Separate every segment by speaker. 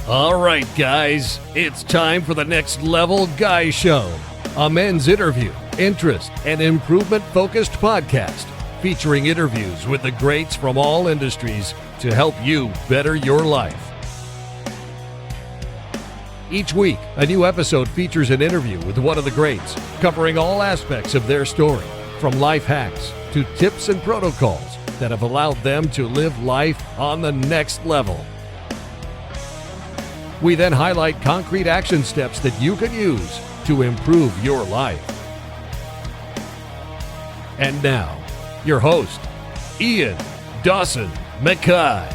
Speaker 1: All right, guys, it's time for the Next Level Guy Show, a men's interview, interest, and improvement-focused podcast featuring interviews with the greats from all industries to help you better your life. Each week, a new episode features an interview with one of the greats, covering all aspects of their story, from life hacks to tips and protocols that have allowed them to live life on the next level. We then highlight concrete action steps that you can use to improve your life. And now, your host, Ian Dawson Mackay.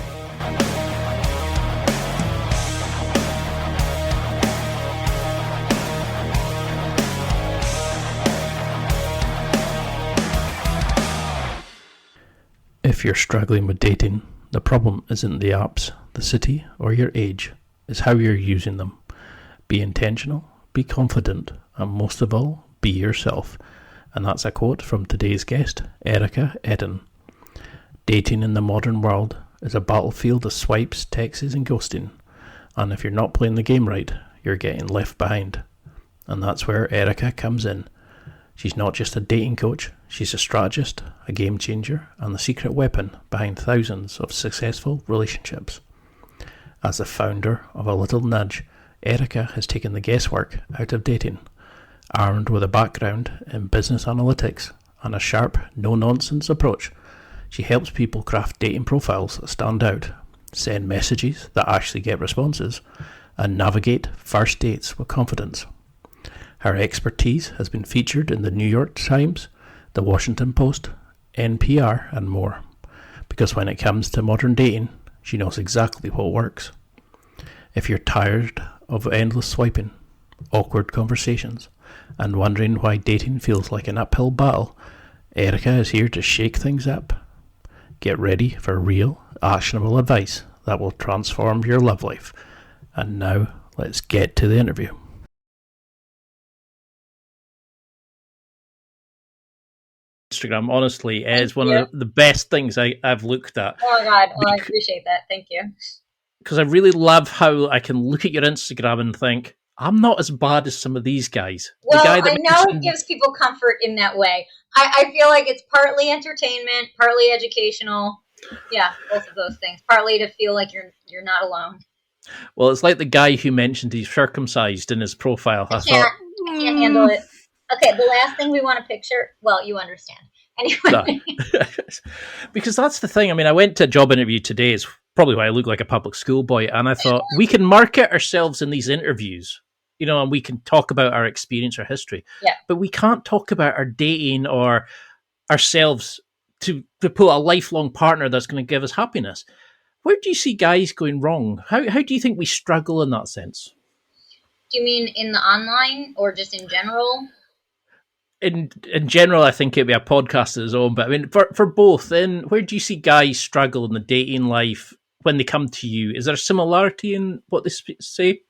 Speaker 2: If you're struggling with dating, the problem isn't the apps, the city, or your age. It's how you're using them. Be intentional, be confident, and most of all, be yourself. And that's a quote from today's guest, Erika Ettin. Dating in the modern world is a battlefield of swipes, texts, and ghosting. And if you're not playing the game right, you're getting left behind. And that's where Erika comes in. She's not just a dating coach, she's a strategist, a game changer, and the secret weapon behind thousands of successful relationships. As the founder of A Little Nudge, Erika has taken the guesswork out of dating. Armed with a background in business analytics and a sharp, no-nonsense approach, she helps people craft dating profiles that stand out, send messages that actually get responses, and navigate first dates with confidence. Her expertise has been featured in the New York Times, the Washington Post, NPR, and more. Because when it comes to modern dating, she knows exactly what works. If you're tired of endless swiping, awkward conversations, and wondering why dating feels like an uphill battle, Erika is here to shake things up. Get ready for real, actionable advice that will transform your love life. And now, let's get to the interview. Instagram, honestly, is one of the best things I've looked at.
Speaker 3: Oh my God, well, I appreciate that. Thank you.
Speaker 2: Because I really love how I can look at your Instagram and think, I'm not as bad as some of these guys.
Speaker 3: Well, I know it gives people comfort in that way. I feel like it's partly entertainment, partly educational. Yeah, both of those things. Partly to feel like you're not alone.
Speaker 2: Well, it's like the guy who mentioned he's circumcised in his profile. I
Speaker 3: can't handle it. Okay, the last thing we want to picture, well, you understand. Anyway.
Speaker 2: No. Because that's the thing. I mean, I went to a job interview today. It's probably why I look like a public school boy. And I thought, we can market ourselves in these interviews, and we can talk about our experience or history.
Speaker 3: Yeah.
Speaker 2: But we can't talk about our dating or ourselves to put a lifelong partner that's going to give us happiness. Where do you see guys going wrong? How do you think we struggle in that sense?
Speaker 3: Do you mean in the online or just in general?
Speaker 2: In general, I think it'd be a podcast of its own. But I mean, for both, then where do you see guys struggle in the dating life when they come to you? Is there a similarity in what they say?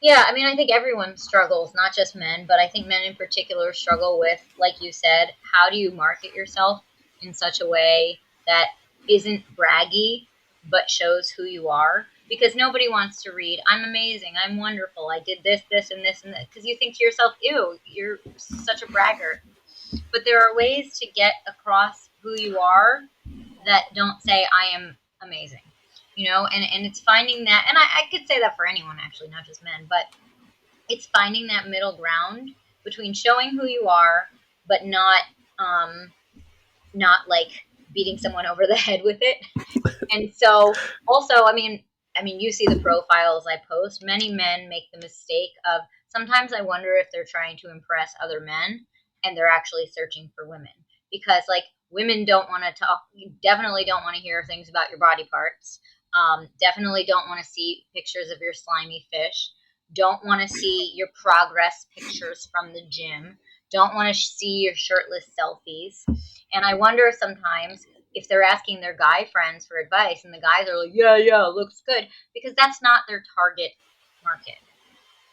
Speaker 3: Yeah, I mean, I think everyone struggles, not just men, but I think men in particular struggle with, like you said, how do you market yourself in such a way that isn't braggy, but shows who you are? Because nobody wants to read, I'm amazing, I'm wonderful, I did this, this, and this, because you think to yourself, ew, you're such a bragger. But there are ways to get across who you are that don't say, I am amazing, and it's finding that, and I could say that for anyone, actually, not just men, but it's finding that middle ground between showing who you are, but not like beating someone over the head with it. And so also, I mean, you see the profiles I post. Many men make the mistake of, sometimes I wonder if they're trying to impress other men and they're actually searching for women. Because, like, women don't want to talk, definitely don't want to hear things about your body parts. Definitely don't want to see pictures of your slimy fish. Don't want to see your progress pictures from the gym. Don't want to see your shirtless selfies. And I wonder sometimes if they're asking their guy friends for advice and the guys are like, yeah, looks good, because that's not their target market.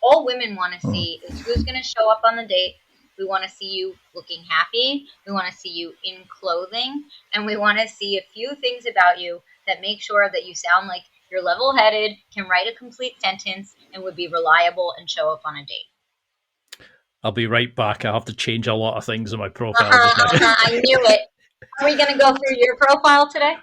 Speaker 3: All women want to see is who's going to show up on the date. We want to see you looking happy. We want to see you in clothing. And we want to see a few things about you that make sure that you sound like You're level-headed, can write a complete sentence, and would be reliable and show up on a date.
Speaker 2: I'll be right back. I have to change a lot of things in my profile just now.
Speaker 3: I knew it. Are we going to go through your profile today?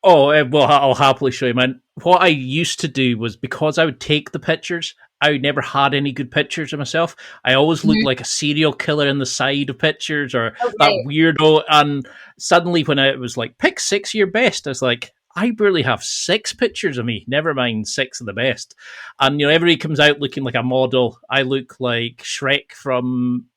Speaker 2: Oh, well, I'll happily show you, man. What I used to do was, because I would take the pictures, I never had any good pictures of myself. I always looked like a serial killer in the side of pictures, or that weirdo. And suddenly when it was like, pick 6 of your best, I was like, I barely have 6 pictures of me, never mind 6 of the best. And, everybody comes out looking like a model. I look like Shrek from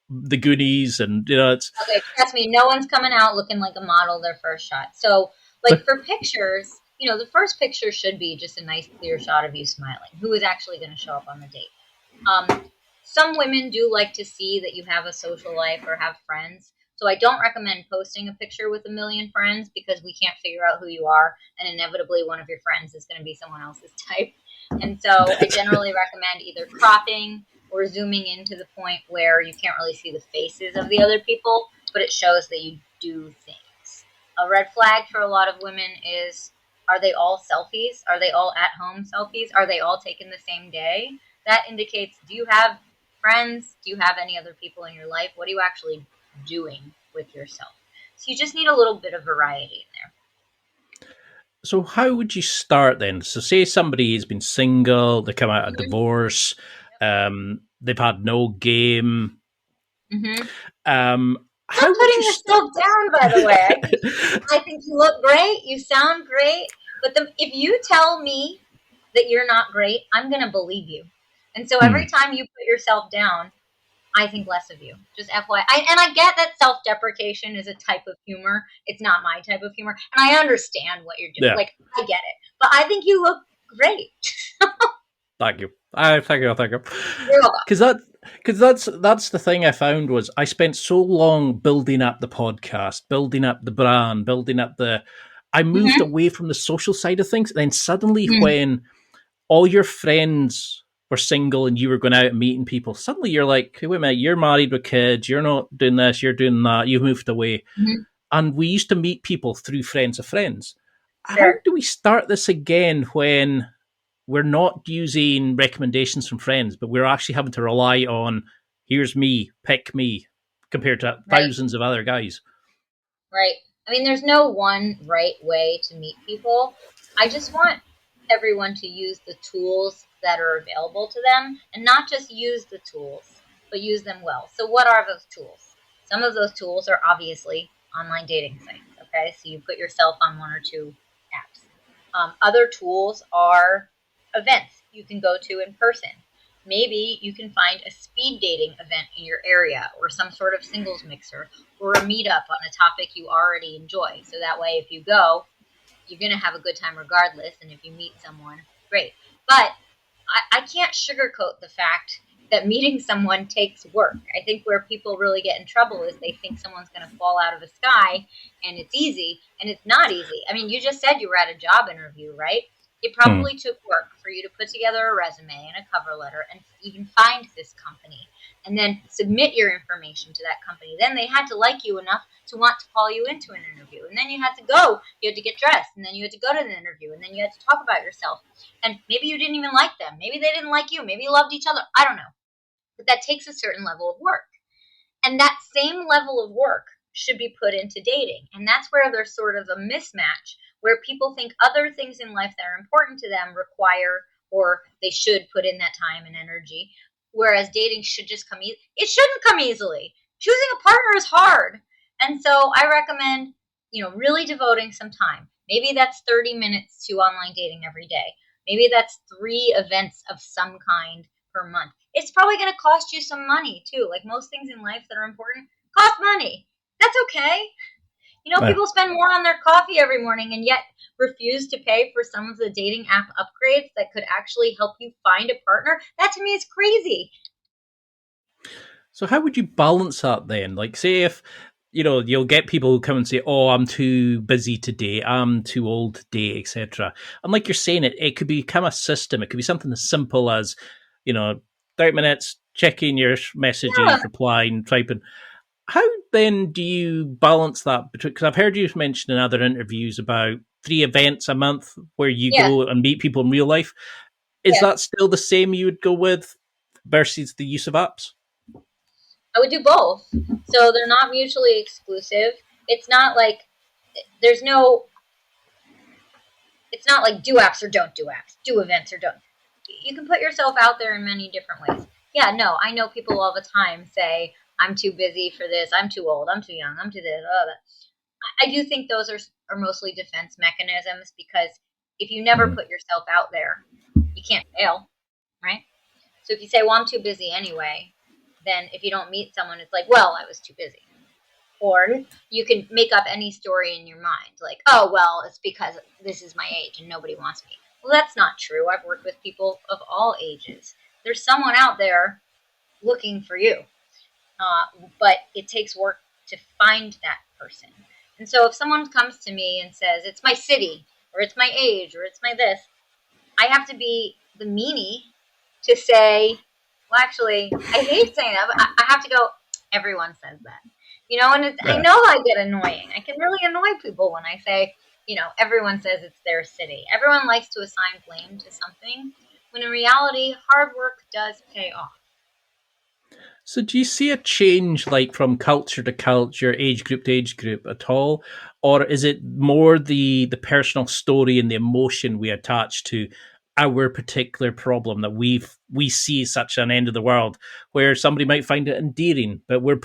Speaker 2: the Goonies, and, it's...
Speaker 3: Okay, trust me, no one's coming out looking like a model their first shot. So, like, for pictures, the first picture should be just a nice clear shot of you smiling. Who is actually going to show up on the date? Some women do like to see that you have a social life or have friends. So I don't recommend posting a picture with 1 million friends, because we can't figure out who you are, and inevitably one of your friends is going to be someone else's type. And so I generally recommend either cropping or zooming in to the point where you can't really see the faces of the other people, but it shows that you do things. A red flag for a lot of women is, are they all selfies? Are they all at-home selfies? Are they all taken the same day? That indicates, do you have friends? Do you have any other people in your life? What are you actually doing with yourself? So you just need a little bit of variety in there.
Speaker 2: So how would you start then? So say somebody has been single, they come out of divorce, they've had no game.
Speaker 3: How would putting yourself down, by the way. I think you look great. You sound great. But if you tell me that you're not great, I'm going to believe you. And so every time you put yourself down, I think less of you. Just FYI. And I get that self-deprecation is a type of humor. It's not my type of humor. And I understand what you're doing. Yeah. Like, I get it. But I think you look great.
Speaker 2: Thank you. Thank you. Because that's the thing I found was I spent so long building up the podcast, building up the brand, building up I moved away from the social side of things. And then suddenly when all your friends were single and you were going out and meeting people, suddenly you're like, hey, wait a minute, you're married with kids, you're not doing this, you're doing that, you've moved away. And we used to meet people through friends of friends. Sure. How do we start this again when we're not using recommendations from friends, but we're actually having to rely on, here's me, pick me, compared to thousands of other guys?
Speaker 3: Right. I mean, there's no one right way to meet people. I just want everyone to use the tools that are available to them, and not just use the tools, but use them well. So what are those tools? Some of those tools are obviously online dating sites. Okay. So you put yourself on 1 or 2 apps. Other tools are events you can go to in person. Maybe you can find a speed dating event in your area, or some sort of singles mixer, or a meetup on a topic you already enjoy. So that way, if you go, you're going to have a good time regardless. And if you meet someone, great. But I can't sugarcoat the fact that meeting someone takes work. I think where people really get in trouble is they think someone's going to fall out of the sky and it's easy, and it's not easy. I mean, you just said you were at a job interview, right? It probably took work for you to put together a resume and a cover letter and even find this company and then submit your information to that company. Then they had to like you enough to want to call you into an interview. And then you had to go. You had to get dressed. And then you had to go to the interview. And then you had to talk about yourself. And maybe you didn't even like them. Maybe they didn't like you. Maybe you loved each other. I don't know. But that takes a certain level of work. And that same level of work should be put into dating. And that's where there's sort of a mismatch, where people think other things in life that are important to them require, or they should put in that time and energy, whereas dating should just come easy. It shouldn't come easily. Choosing a partner is hard. And so I recommend, really devoting some time. Maybe that's 30 minutes to online dating every day. Maybe that's 3 events of some kind per month. It's probably going to cost you some money too. Like most things in life that are important cost money. That's okay. People spend more on their coffee every morning and yet refuse to pay for some of the dating app upgrades that could actually help you find a partner. That to me is crazy.
Speaker 2: So how would you balance that then? Like, say if, you'll get people who come and say, oh, I'm too busy to date, I'm too old to date, etc. And like you're saying, it could become a system. It could be something as simple as, 30 minutes, checking your messages, replying, typing. How then do you balance that? Because I've heard you mention in other interviews about 3 events a month where you
Speaker 3: Yeah.
Speaker 2: go and meet people in real life. Is that still the same you would go with versus the use of apps?
Speaker 3: I would do both. So they're not mutually exclusive. It's not like there's no. It's not like do apps or don't do apps, do events or don't. You can put yourself out there in many different ways. Yeah, no, I know people all the time say, I'm too busy for this, I'm too old, I'm too young, I'm too this, all that. I do think those are mostly defense mechanisms, because if you never put yourself out there, you can't fail, right? So if you say, well, I'm too busy anyway, then if you don't meet someone, it's like, well, I was too busy. Or you can make up any story in your mind, like, oh, well, it's because this is my age and nobody wants me. Well, that's not true. I've worked with people of all ages. There's someone out there looking for you, but it takes work to find that person. And so if someone comes to me and says, it's my city, or it's my age, or it's my this, I have to be the meanie to say, well, actually, I hate saying that, but I have to go, everyone says that. You know, and I know I get annoying. I can really annoy people when I say, everyone says it's their city. Everyone likes to assign blame to something, when in reality, hard work does pay off.
Speaker 2: So do you see a change like from culture to culture, age group to age group at all? Or is it more the personal story and the emotion we attach to our particular problem that we see such an end of the world, where somebody might find it endearing, but we're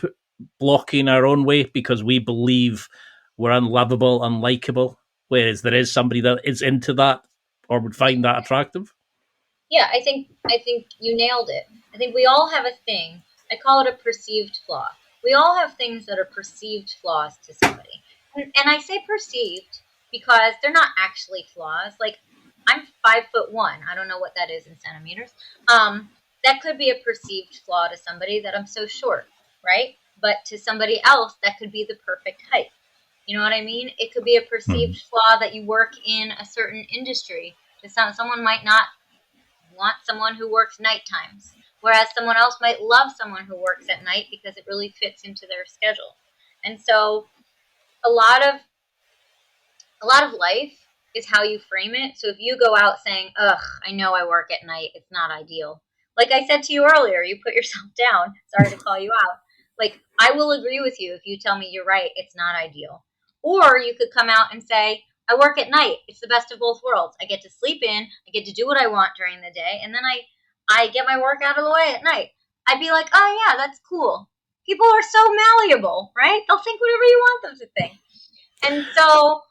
Speaker 2: blocking our own way because we believe we're unlovable, unlikable, whereas there is somebody that is into that or would find that attractive?
Speaker 3: Yeah, I think you nailed it. I think we all have a thing. I call it a perceived flaw. We all have things that are perceived flaws to somebody. And I say perceived because they're not actually flaws. Like, I'm 5'1". I don't know what that is in centimeters. That could be a perceived flaw to somebody, that I'm so short, right? But to somebody else, that could be the perfect height. You know what I mean? It could be a perceived flaw that you work in a certain industry. Someone might not want someone who works night times, whereas someone else might love someone who works at night because it really fits into their schedule. And so a lot of life is how you frame it. So if you go out saying, ugh, I know I work at night, it's not ideal. Like I said to you earlier, you put yourself down. Sorry to call you out. Like, I will agree with you if you tell me you're right, it's not ideal. Or you could come out and say, I work at night. It's the best of both worlds. I get to sleep in, I get to do what I want during the day, and then I get my work out of the way at night. I'd be like, oh yeah, that's cool. People are so malleable, right? They'll think whatever you want them to think. And so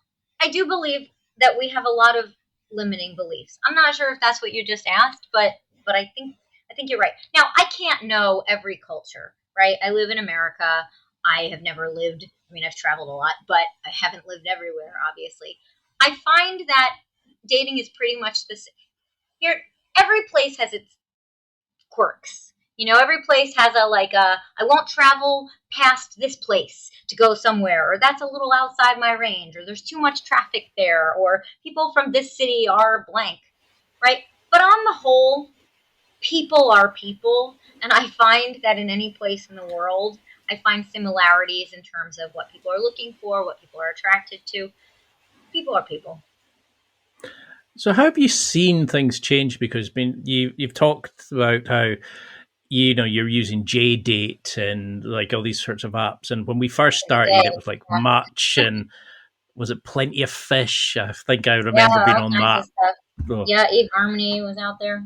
Speaker 3: I do believe that we have a lot of limiting beliefs. I'm not sure if that's what you just asked, but I think you're right. Now, I can't know every culture, right? I live in America. I have never lived, I've traveled a lot, but I haven't lived everywhere, obviously. I find that dating is pretty much the same. Here, every place has its quirks. Every place has I won't travel past this place to go somewhere, or that's a little outside my range, or there's too much traffic there, or people from this city are blank, right? But on the whole, people are people, and I find that in any place in the world, I find similarities in terms of what people are looking for, what people are attracted to. People are people.
Speaker 2: So how have you seen things change? Because you've talked about how you're using JDate and like all these sorts of apps, and when we first started, it was like Match and was it Plenty of Fish? I think I remember being on that.
Speaker 3: Oh. Yeah, eHarmony was out there.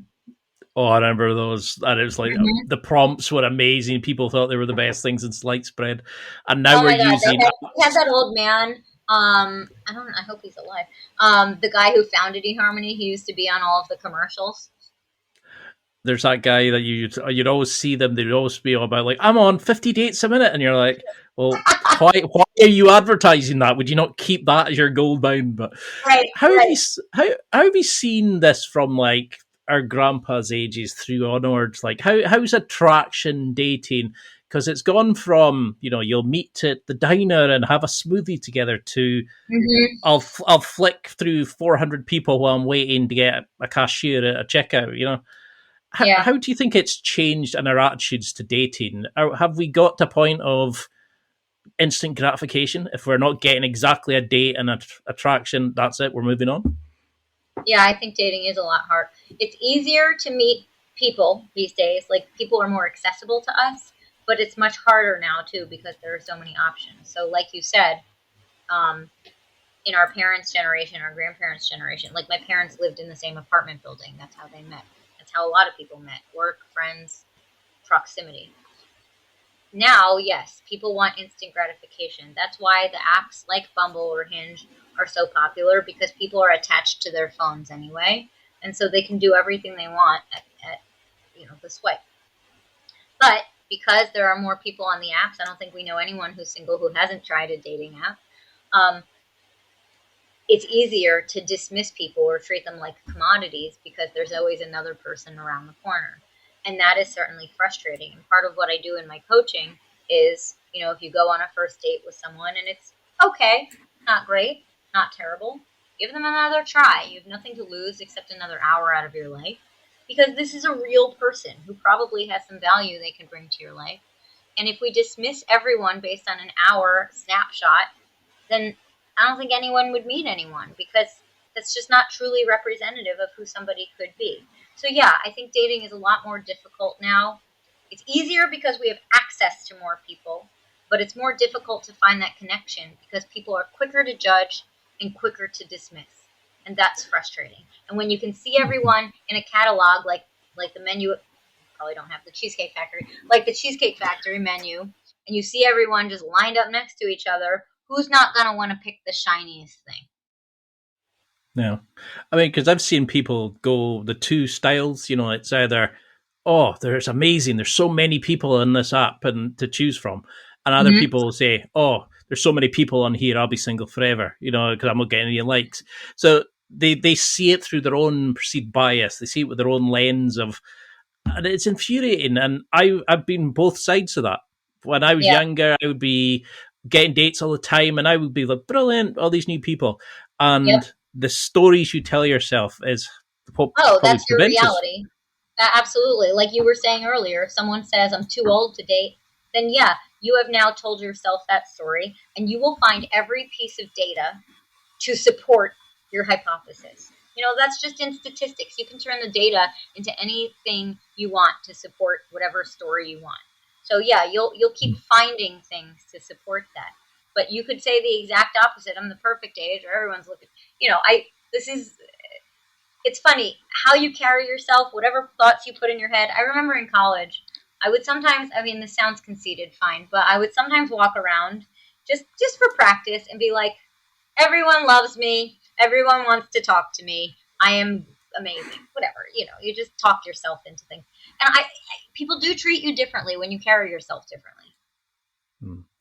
Speaker 2: Oh, I remember those, and it was like the prompts were amazing. People thought they were the best things in sliced bread, and now we're using.
Speaker 3: We had that old man. I don't know. I hope he's alive. The guy who founded eHarmony, he used to be on all of the commercials.
Speaker 2: There's that guy that you'd always see them. They'd always be all about like, I'm on 50 dates a minute, and you're like, well, why are you advertising that? Would you not keep that as your gold mine? But how have you seen this from like our grandpa's ages through onwards? Like how's attraction dating? Because it's gone from, you'll meet at the diner and have a smoothie together to I'll flick through 400 people while I'm waiting to get a cashier at a checkout. How do you think it's changed in our attitudes to dating? Have we got to a point of instant gratification. If we're not getting exactly a date and an attraction, that's it, we're moving on.
Speaker 3: Yeah, I think dating is a lot hard. It's easier to meet people these days. Like, people are more accessible to us, but it's much harder now too because there are so many options. So like you said, um, in our parents' generation, our grandparents' generation, like, my parents lived in the same apartment building. That's how they met. That's how a lot of people met. Work, friends, proximity. Now, yes, people want instant gratification. That's why the apps like Bumble or Hinge are so popular, because people are attached to their phones anyway, and so they can do everything they want at the swipe. But because there are more people on the apps, I don't think we know anyone who's single who hasn't tried a dating app. Um, it's easier to dismiss people or treat them like commodities because there's always another person around the corner. And that is certainly frustrating. And part of what I do in my coaching is, if you go on a first date with someone and it's okay, not great, not terrible, give them another try. You have nothing to lose except another hour out of your life, because this is a real person who probably has some value they can bring to your life. And if we dismiss everyone based on an hour snapshot, then I don't think anyone would meet anyone, because that's just not truly representative of who somebody could be. So yeah, I think dating is a lot more difficult now. It's easier because we have access to more people, but it's more difficult to find that connection because people are quicker to judge and quicker to dismiss. And that's frustrating. And when you can see everyone in a catalog, like the menu, you probably don't have the Cheesecake Factory, like the Cheesecake Factory menu, and you see everyone just lined up next to each other, who's not going to want to pick the shiniest thing?
Speaker 2: Yeah. I mean, because I've seen people go the two styles, it's either, oh, there's amazing, there's so many people in this app and to choose from. And other people will say, oh, there's so many people on here, I'll be single forever, because I'm not getting any likes. So they see it through their own perceived bias. They see it with their own lens of, and it's infuriating. And I've been both sides of that. When I was younger, I would be getting dates all the time, and I would be like, brilliant, all these new people. And the stories you tell yourself is what
Speaker 3: that's your
Speaker 2: prevents us.
Speaker 3: reality. Absolutely. Like you were saying earlier, if someone says, I'm too old to date, then yeah, you have now told yourself that story, and you will find every piece of data to support your hypothesis. That's just in statistics. You can turn the data into anything you want to support whatever story you want. So yeah, you'll keep finding things to support that. But you could say the exact opposite. I'm the perfect age, or everyone's looking. It's funny how you carry yourself, whatever thoughts you put in your head. I remember in college, I would sometimes, this sounds conceited, fine, but I would sometimes walk around just for practice and be like, everyone loves me. Everyone wants to talk to me. I am amazing. Whatever, you just talk yourself into things. And people do treat you differently when you carry yourself differently.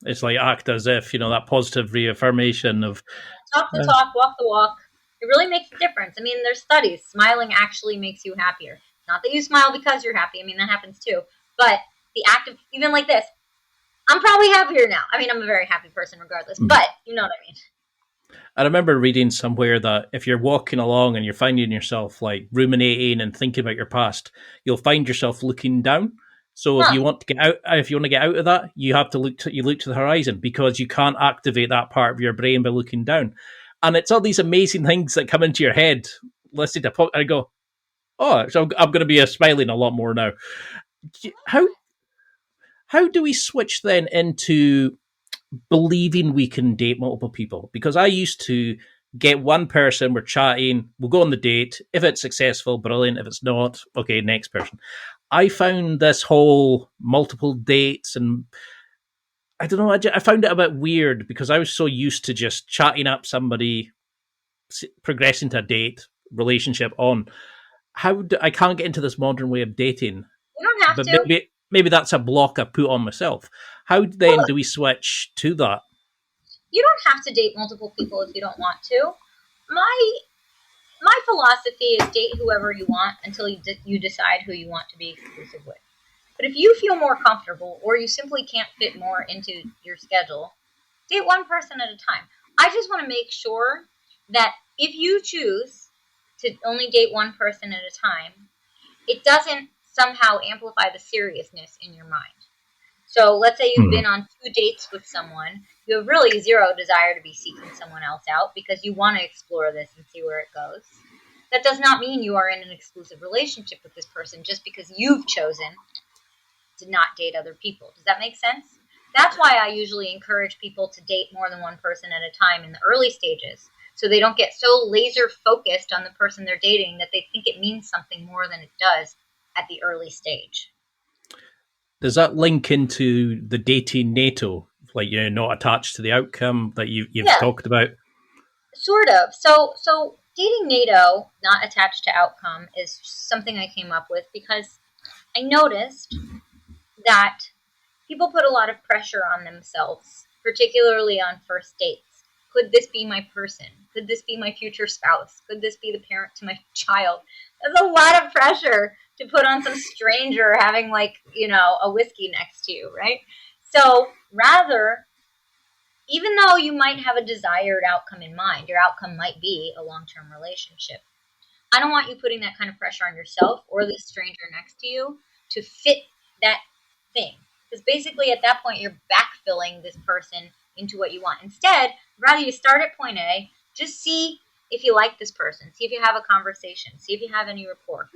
Speaker 2: It's like act as if, that positive reaffirmation of
Speaker 3: talk the talk, walk the walk. It really makes a difference. There's studies. Smiling actually makes you happier. Not that you smile because you're happy. That happens too. But the act of, even like this, I'm probably happier now. I'm a very happy person regardless, but you know what I mean.
Speaker 2: I remember reading somewhere that if you're walking along and you're finding yourself like ruminating and thinking about your past, you'll find yourself looking down. So if you want to get out of that, you have to look to the horizon, because you can't activate that part of your brain by looking down. And it's all these amazing things that come into your head. Listening to and I go, oh, so I'm going to be smiling a lot more now. How do we switch then into believing we can date multiple people? Because I used to get one person, we're chatting, we'll go on the date. If it's successful, brilliant. If it's not, okay, next person. I found this whole multiple dates, and I don't know, I found it a bit weird because I was so used to just chatting up somebody, progressing to a date, relationship on. I can't get into this modern way of dating.
Speaker 3: You don't have to.
Speaker 2: Maybe that's a block I put on myself. How then do we switch to that?
Speaker 3: You don't have to date multiple people if you don't want to. My philosophy is date whoever you want until you decide who you want to be exclusive with. But if you feel more comfortable, or you simply can't fit more into your schedule, date one person at a time. I just want to make sure that if you choose to only date one person at a time, it doesn't somehow amplify the seriousness in your mind. So let's say you've been on 2 dates with someone. You have really zero desire to be seeking someone else out because you want to explore this and see where it goes. That does not mean you are in an exclusive relationship with this person just because you've chosen to not date other people. Does that make sense? That's why I usually encourage people to date more than one person at a time in the early stages, so they don't get so laser focused on the person they're dating that they think it means something more than it does at the early stage.
Speaker 2: Does that link into the dating NATO, like not attached to the outcome that you've talked about?
Speaker 3: Sort of. So dating NATO, not attached to outcome, is something I came up with because I noticed that people put a lot of pressure on themselves, particularly on first dates. Could this be my person? Could this be my future spouse? Could this be the parent to my child? There's a lot of pressure to put on some stranger having a whiskey next to you, right? So rather, even though you might have a desired outcome in mind, your outcome might be a long-term relationship. I don't want you putting that kind of pressure on yourself or the stranger next to you to fit that thing. Because basically at that point, you're backfilling this person into what you want. Instead, rather you start at point A, just see if you like this person. See if you have a conversation. See if you have any rapport.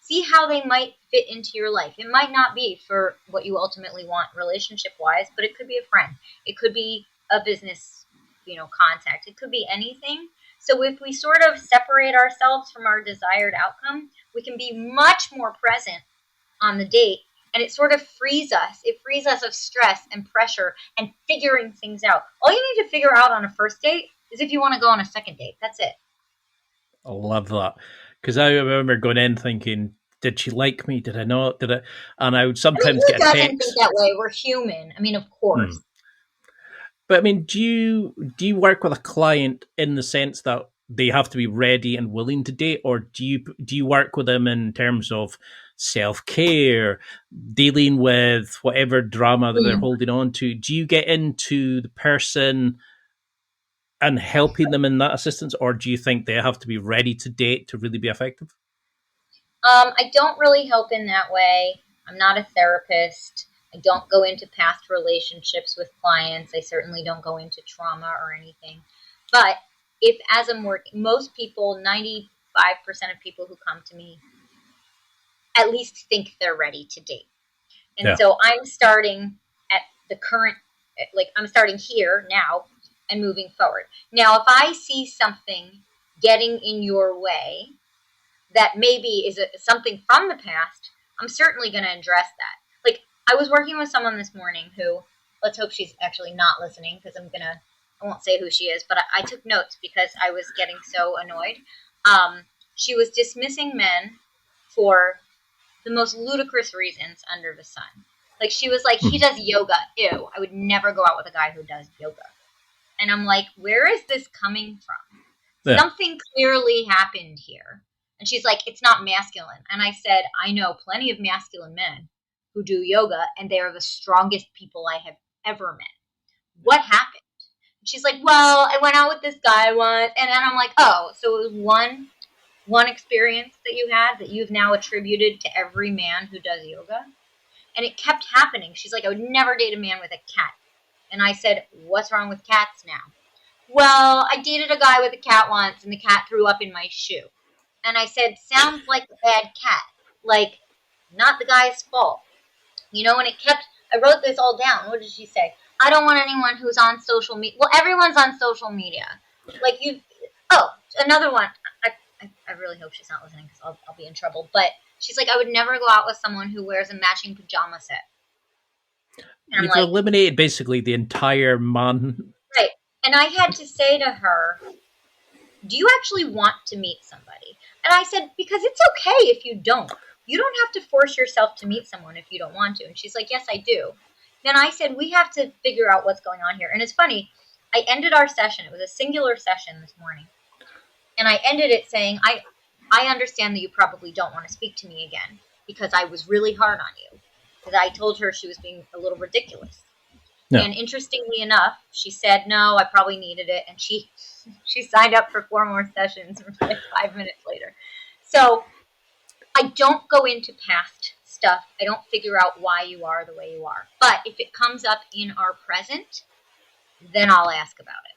Speaker 3: See how they might fit into your life. It might not be for what you ultimately want relationship-wise, but it could be a friend. It could be a business, contact. It could be anything. So if we sort of separate ourselves from our desired outcome, we can be much more present on the date, and it sort of frees us. It frees us of stress and pressure and figuring things out. All you need to figure out on a first date is if you want to go on a second date. That's it.
Speaker 2: I love that. Because I remember going in thinking, did she like me? Did I not? Did I? And I would sometimes get a text.
Speaker 3: Who doesn't think that way? We're human. I mean, of course.
Speaker 2: But I mean, do you work with a client in the sense that they have to be ready and willing to date, or do you work with them in terms of self-care, dealing with whatever drama that they're holding on to? Do you get into the person and helping them in that assistance, or do you think they have to be ready to date to really be effective?
Speaker 3: I don't really help in that way. I'm not a therapist. I don't go into past relationships with clients. I certainly don't go into trauma or anything. But if as I'm working, most people, 95% of people who come to me at least think they're ready to date. And so I'm starting at the current, I'm starting here now and moving forward. Now, if I see something getting in your way that maybe is something from the past, I'm certainly going to address that. I was working with someone this morning who, let's hope she's actually not listening because I won't say who she is, but I took notes because I was getting so annoyed. She was dismissing men for the most ludicrous reasons under the sun. She was like, he does yoga. Ew, I would never go out with a guy who does yoga. And I'm like, where is this coming from? Yeah. Something clearly happened here. And she's like, it's not masculine. And I said, I know plenty of masculine men who do yoga, and they are the strongest people I have ever met. What happened? And she's like, well, I went out with this guy once. And then I'm like, oh, so it was one experience that you had that you've now attributed to every man who does yoga? And it kept happening. She's like, I would never date a man with a cat. And I said, what's wrong with cats now? Well, I dated a guy with a cat once, and the cat threw up in my shoe. And I said, sounds like a bad cat. Not the guy's fault. And it kept, I wrote this all down. What did she say? I don't want anyone who's on social media. Well, everyone's on social media. Another one. I really hope she's not listening because I'll be in trouble. But she's like, I would never go out with someone who wears a matching pajama set. And
Speaker 2: you've eliminated basically the entire man.
Speaker 3: Right. And I had to say to her, do you actually want to meet somebody? And I said, because it's okay if you don't. You don't have to force yourself to meet someone if you don't want to. And she's like, yes, I do. Then I said, we have to figure out what's going on here. And it's funny. I ended our session. It was a singular session this morning. And I ended it saying, I understand that you probably don't want to speak to me again because I was really hard on you. Because I told her she was being a little ridiculous. No. And interestingly enough, she said, no, I probably needed it. And she signed up for 4 more sessions 5 minutes later. So I don't go into past stuff. I don't figure out why you are the way you are. But if it comes up in our present, then I'll ask about it.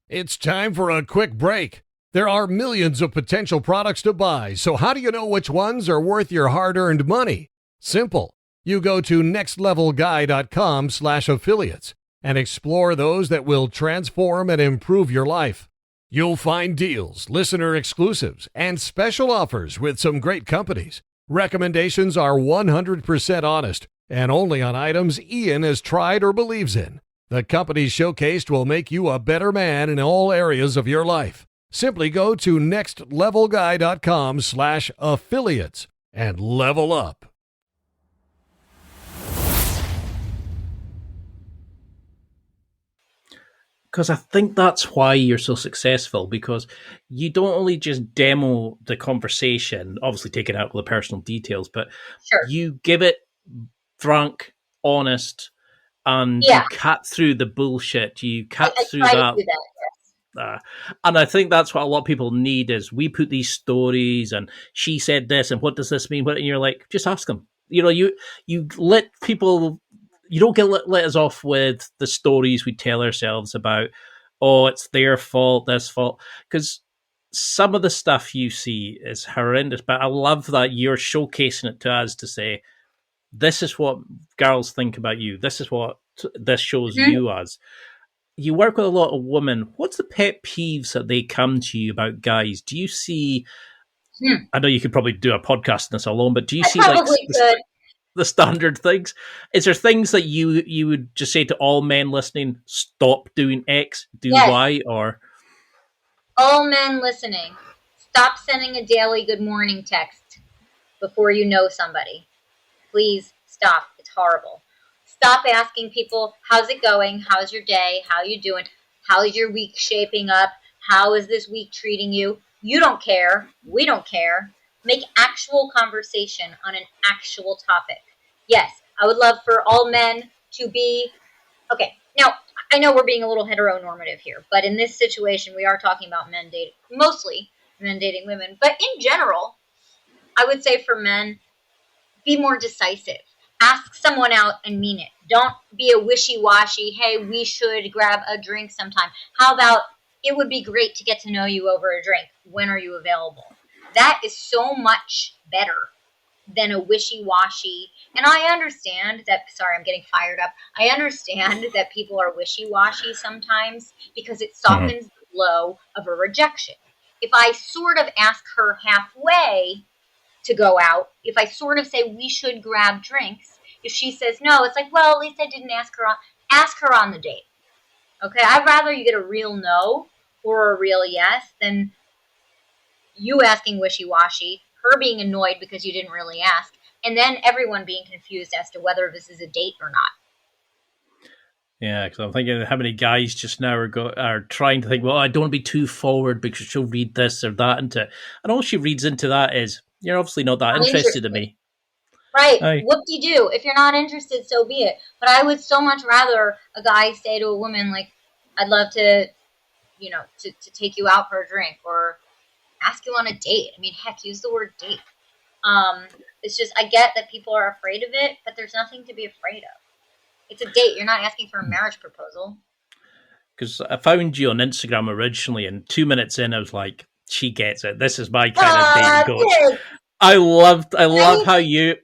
Speaker 1: It's time for a quick break. There are millions of potential products to buy, so how do you know which ones are worth your hard-earned money? Simple. You go to nextlevelguy.com/affiliates and explore those that will transform and improve your life. You'll find deals, listener exclusives, and special offers with some great companies. Recommendations are 100% honest and only on items Ian has tried or believes in. The companies showcased will make you a better man in all areas of your life. Simply go to nextlevelguy.com/affiliates and level up.
Speaker 2: Because I think that's why you're so successful, because you don't only just demo the conversation, obviously taking out all the personal details, but
Speaker 3: Sure.
Speaker 2: you give it frank, honest, and you cut through the bullshit. You cut through
Speaker 3: try
Speaker 2: that.
Speaker 3: To do that, yes.
Speaker 2: And I think that's what a lot of people need is we put these stories and she said this and what does this mean? And you're like, just ask them. You know, you let people, you don't get let us off with the stories we tell ourselves about, oh, it's their fault, this fault. Because some of the stuff you see is horrendous, but I love that you're showcasing it to us to say, this is what girls think about you. This is what this shows you as. You work with a lot of women. What's the pet peeves that they come to you about guys? Do you see, I know you could probably do a podcast on this alone, but do you see like the standard things? Is there things that you would just say to all men listening, stop doing X, do Y, or?
Speaker 3: All men listening, stop sending a daily good morning text before you know somebody. Please stop. It's horrible. Stop asking people, how's it going? How's your day? How you doing? How's your week shaping up? How is this week treating you? You don't care. We don't care. Make actual conversation on an actual topic. Yes, I would love for all men to be... Okay, now, I know we're being a little heteronormative here, but in this situation, we are talking about men dating, mostly men dating women. But in general, I would say for men, be more decisive. Ask someone out and mean it. Don't be a wishy-washy, hey, we should grab a drink sometime. How about, it would be great to get to know you over a drink. When are you available? That is so much better than a wishy-washy. And I understand that, sorry, I'm getting fired up. I understand that people are wishy-washy sometimes because it softens the blow of a rejection. If I sort of ask her halfway to go out, if I sort of say we should grab drinks, if she says no, it's like, well, at least I didn't ask her on the date. Okay, I'd rather you get a real no or a real yes than you asking wishy-washy, her being annoyed because you didn't really ask, and then everyone being confused as to whether this is a date or not.
Speaker 2: Yeah, because I'm thinking how many guys just now are trying to think, well, I don't want to be too forward because she'll read this or that into it. And all she reads into that is, you're obviously not that interested in me.
Speaker 3: Right. Whoop-de-doo. If you're not interested, so be it. But I would so much rather a guy say to a woman, like, I'd love to, to take you out for a drink or ask you on a date. I mean, heck, use the word date. It's just, I get that people are afraid of it, but there's nothing to be afraid of. It's a date. You're not asking for a marriage proposal.
Speaker 2: Because I found you on Instagram originally, and 2 minutes in, I was like, she gets it. This is my kind of date coach. I love how you...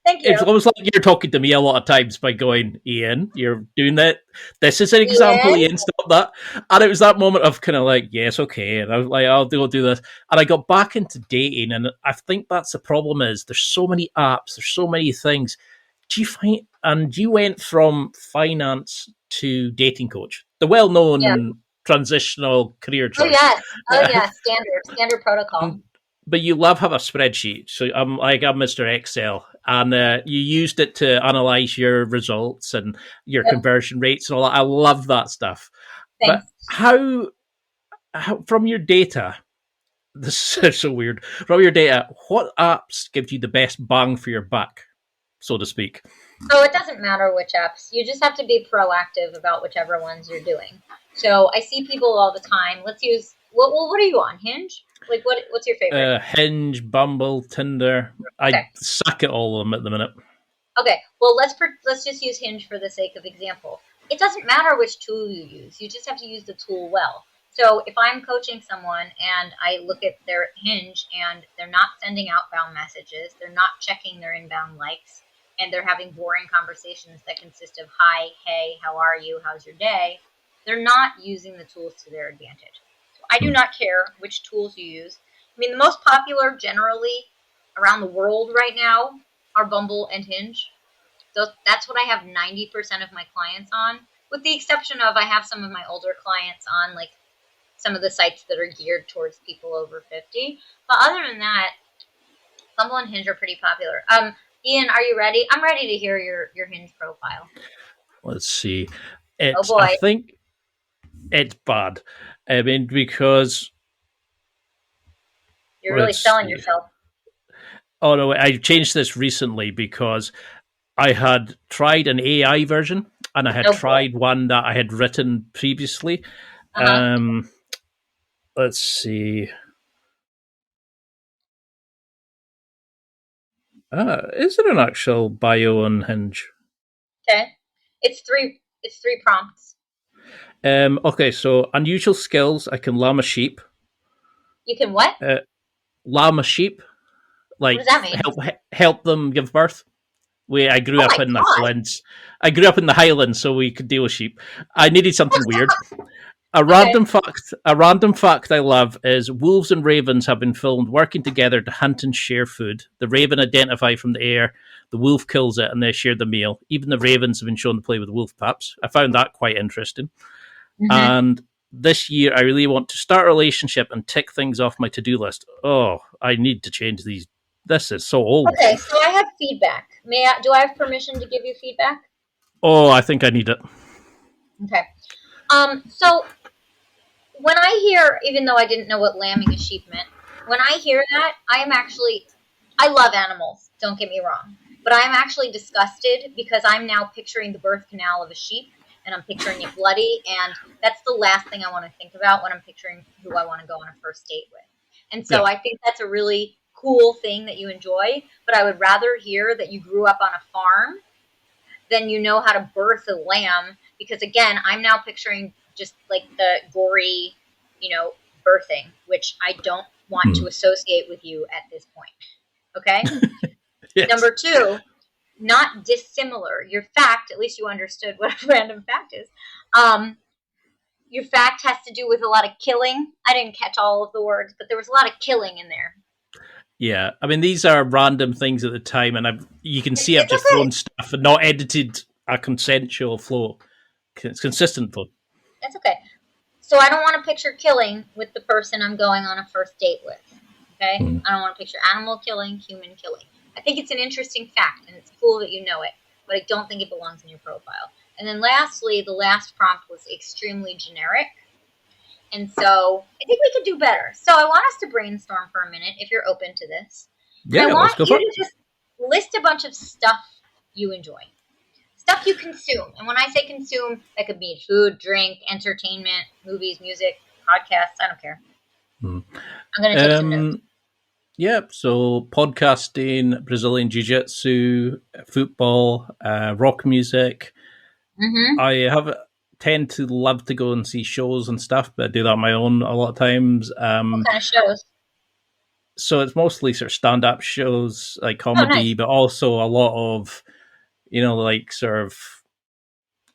Speaker 3: Thank you.
Speaker 2: It's almost like you're talking to me a lot of times by going, Ian, you're doing that. This is an example, Ian, stop that. And it was that moment of kind of like, yes, okay. And I was like, I'll do this. And I got back into dating. And I think that's the problem is there's so many apps, there's so many things. Do you find, and you went from finance to dating coach, the well-known transitional career choice.
Speaker 3: Oh, yes. Standard protocol.
Speaker 2: But you love having a spreadsheet. So I'm Mr. Excel. And you used it to analyze your results and your conversion rates and all that. I love that stuff.
Speaker 3: Thanks.
Speaker 2: But how, from your data, this is so weird. From your data, what apps give you the best bang for your buck, so to speak?
Speaker 3: So it doesn't matter which apps. You just have to be proactive about whichever ones you're doing. So I see people all the time. Let's use What are you on? Hinge? Like what's your favorite?
Speaker 2: Hinge, Bumble, Tinder.
Speaker 3: Okay.
Speaker 2: I suck at all of them at the minute.
Speaker 3: Okay, well let's just use Hinge for the sake of example. It doesn't matter which tool you use. You just have to use the tool well. So if I'm coaching someone and I look at their Hinge and they're not sending outbound messages, they're not checking their inbound likes, and they're having boring conversations that consist of hi, hey, how are you, how's your day, they're not using the tools to their advantage. So I do
Speaker 2: Hmm.
Speaker 3: not care which tools you use. I mean, the most popular generally around the world right now are Bumble and Hinge. So that's what I have 90% of my clients on, with the exception of I have some of my older clients on like some of the sites that are geared towards people over 50. But other than that, Bumble and Hinge are pretty popular. Ian, are you ready? I'm ready to hear your Hinge profile.
Speaker 2: Let's see.
Speaker 3: Oh
Speaker 2: I
Speaker 3: boy,
Speaker 2: think it's bad. I mean, because
Speaker 3: you're really
Speaker 2: let's
Speaker 3: selling
Speaker 2: see.
Speaker 3: yourself.
Speaker 2: Oh no, I changed this recently because I had tried an AI version and I had
Speaker 3: Oh boy.
Speaker 2: tried one that I had written previously.
Speaker 3: Uh huh.
Speaker 2: Um, let's see. Is there an actual bio on Hinge?
Speaker 3: Okay. It's three prompts.
Speaker 2: Okay, so unusual skills. I can llama sheep.
Speaker 3: You can what?
Speaker 2: Uh, Llama sheep,
Speaker 3: What does
Speaker 2: like
Speaker 3: that mean?
Speaker 2: help them give birth. I grew
Speaker 3: Oh
Speaker 2: up
Speaker 3: my
Speaker 2: in the
Speaker 3: god.
Speaker 2: Highlands. I grew up in the Highlands, so we could deal with sheep. I needed something weird.
Speaker 3: Okay.
Speaker 2: A random fact I love is wolves and ravens have been filmed working together to hunt and share food. The raven identifies from the air, the wolf kills it, and they share the meal. Even the ravens have been shown to play with wolf pups. I found that quite interesting.
Speaker 3: Mm-hmm.
Speaker 2: And this year, I really want to start a relationship and tick things off my to-do list. Oh, I need to change these. This is so old.
Speaker 3: Okay, so I have feedback. Do I have permission to give you feedback?
Speaker 2: Oh, I think I need it.
Speaker 3: Okay. So when I hear, even though I didn't know what lambing a sheep meant, when I hear that, I love animals, don't get me wrong. But I'm actually disgusted because I'm now picturing the birth canal of a sheep and I'm picturing it bloody. And that's the last thing I want to think about when I'm picturing who I want to go on a first date with. And so
Speaker 2: Yeah.
Speaker 3: I think that's a really cool thing that you enjoy. But I would rather hear that you grew up on a farm then you know how to birth a lamb. Because again, I'm now picturing just like the gory, birthing, which I don't want
Speaker 2: Hmm.
Speaker 3: to associate with you at this point. Okay.
Speaker 2: Yes.
Speaker 3: Number two, not dissimilar. Your fact, at least you understood what a random fact is. Um, your fact has to do with a lot of killing. I didn't catch all of the words, but there was a lot of killing in there.
Speaker 2: Yeah. I mean, these are random things at the time, and you can
Speaker 3: It's,
Speaker 2: see I've
Speaker 3: it's
Speaker 2: just
Speaker 3: okay.
Speaker 2: thrown stuff and not edited a consensual flow. It's consistent flow.
Speaker 3: It's okay. So I don't want to picture killing with the person I'm going on a first date with. Okay?
Speaker 2: Hmm.
Speaker 3: I don't want to picture animal killing, human killing. I think it's an interesting fact, and it's cool that you know it, but I don't think it belongs in your profile. And then lastly, the last prompt was extremely generic. And so I think we could do better. So I want us to brainstorm for a minute if you're open to this. And I
Speaker 2: Yeah, let's
Speaker 3: want
Speaker 2: go
Speaker 3: you
Speaker 2: for it.
Speaker 3: to just list a bunch of stuff you enjoy, stuff you consume. And when I say consume, that could be food, drink, entertainment, movies, music, podcasts. I don't care.
Speaker 2: Hmm.
Speaker 3: I'm going to take some notes.
Speaker 2: Yep. So podcasting, Brazilian Jiu Jitsu, football, rock music.
Speaker 3: Mm-hmm.
Speaker 2: I have tend to love to go and see shows and stuff, but I do that on my own a lot of times.
Speaker 3: What kind of shows?
Speaker 2: So it's mostly sort of stand up shows, like
Speaker 3: Oh,
Speaker 2: comedy,
Speaker 3: nice.
Speaker 2: but also a lot of, like sort of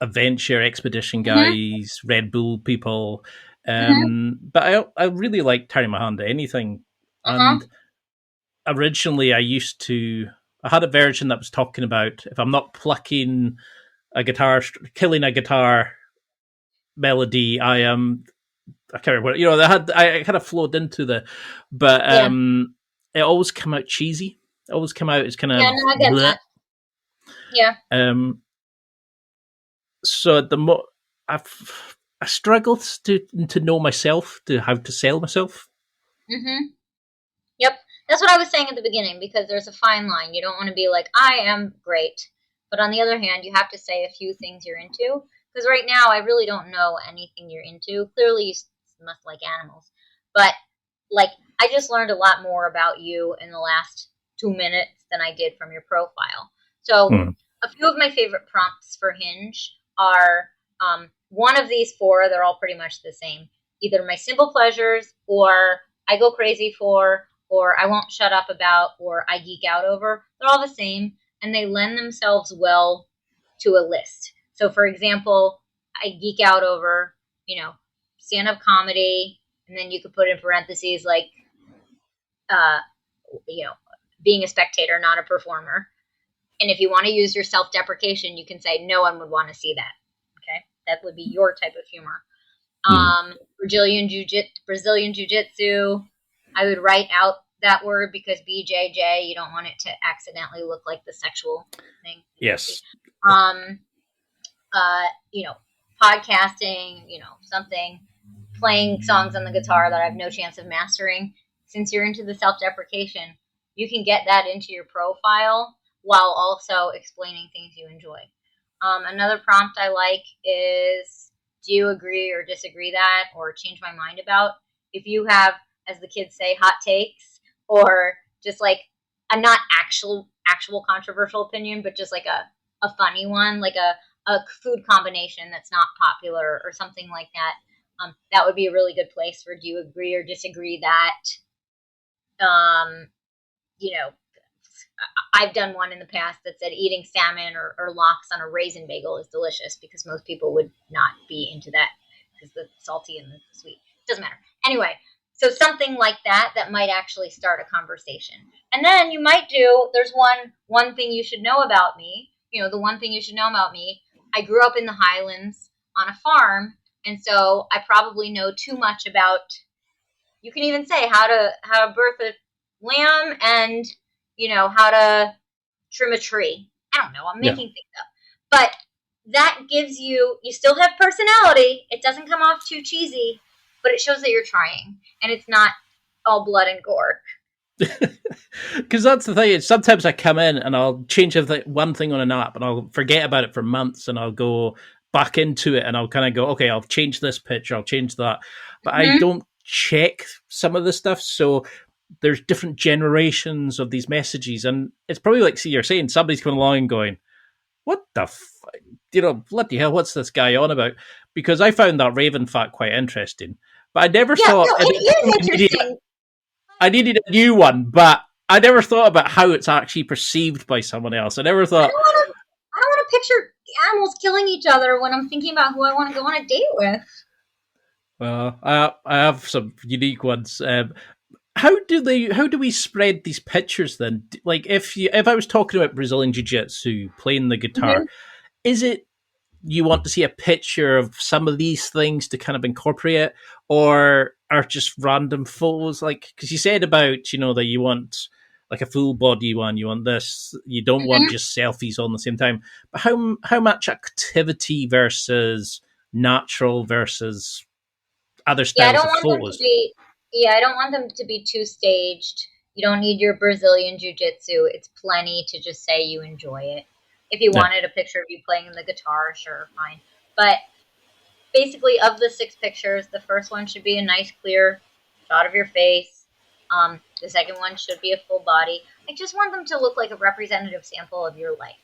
Speaker 2: adventure expedition
Speaker 3: Mm-hmm.
Speaker 2: guys, Red Bull people.
Speaker 3: Mm-hmm.
Speaker 2: But I really like turning my hand to anything.
Speaker 3: Uh-huh.
Speaker 2: And originally I had a version that was talking about if I'm not plucking a guitar, killing a guitar melody, I can't remember. I kind of flowed into but
Speaker 3: Yeah.
Speaker 2: it always come out cheesy. It always come out as kind
Speaker 3: Yeah,
Speaker 2: of
Speaker 3: no, I get
Speaker 2: bleh.
Speaker 3: that. Yeah.
Speaker 2: Um, so the mo I struggled to know myself, to how to sell myself.
Speaker 3: Mm-hmm. Yep. That's what I was saying at the beginning, because there's a fine line. You don't want to be like, I am great. But on the other hand, you have to say a few things you're into. Because right now, I really don't know anything you're into. Clearly, you must like animals. But like, I just learned a lot more about you in the last 2 minutes than I did from your profile. So a few of my favorite prompts for Hinge are one of these four. They're all pretty much the same. Either my simple pleasures, or I go crazy for, or I won't shut up about, or I geek out over. They're all the same, and they lend themselves well to a list. So for example, I geek out over, stand-up comedy, and then you could put in parentheses like, being a spectator, not a performer. And if you want to use your self-deprecation, you can say no one would want to see that. Okay, that would be your type of humor. Brazilian jiu-jitsu. I would write out that word because BJJ, you don't want it to accidentally look like the sexual thing.
Speaker 2: Yes.
Speaker 3: Podcasting, something, playing songs on the guitar that I have no chance of mastering. Since you're into the self-deprecation, you can get that into your profile while also explaining things you enjoy. Another prompt I like is, do you agree or disagree that, or change my mind about? If you have, as the kids say, hot takes, or just like a not actual controversial opinion, but just like a funny one, like a food combination that's not popular or something like that, that would be a really good place for do you agree or disagree that. I've done one in the past that said eating salmon or lox on a raisin bagel is delicious, because most people would not be into that because the salty and the sweet. Doesn't matter. Anyway, so something like that might actually start a conversation. And then you might there's one thing you should know about me. The one thing you should know about me, I grew up in the Highlands on a farm, and so I probably know too much about, you can even say how to birth a lamb and how to trim a tree. I don't know. I'm making things up. But that gives you still have personality. It doesn't come off too cheesy, but it shows that you're trying, and it's not all blood and gore.
Speaker 2: Because that's the thing. Sometimes I come in and I'll change one thing on an app and I'll forget about it for months, and I'll go back into it and I'll kind of go, okay, I'll change this picture, I'll change that. But I don't check some of the stuff. So there's different generations of these messages, and it's probably like you're saying, somebody's coming along and going, what the bloody hell, what's this guy on about? Because I found that Raven fact quite interesting, but I never thought I needed a new one, but I never thought about how it's actually perceived by someone else. I never thought,
Speaker 3: I don't want to picture animals killing each other when I'm thinking about who I want to go on a date with.
Speaker 2: Well, I have some unique ones. How do we spread these pictures then? Like if I was talking about Brazilian Jiu-Jitsu, playing the guitar, is it you want to see a picture of some of these things to kind of incorporate it, or are just random photos? Like, because you said about, that you want like a full body one, you want this, you don't want just selfies on the same time. But how much activity versus natural versus other styles of photos?
Speaker 3: I don't want them to be too staged. You don't need your Brazilian Jiu-Jitsu. It's plenty to just say you enjoy it. If you wanted a picture of you playing the guitar, sure, fine. But basically, of the 6 pictures, the first one should be a nice, clear shot of your face. The second one should be a full body. I just want them to look like a representative sample of your life.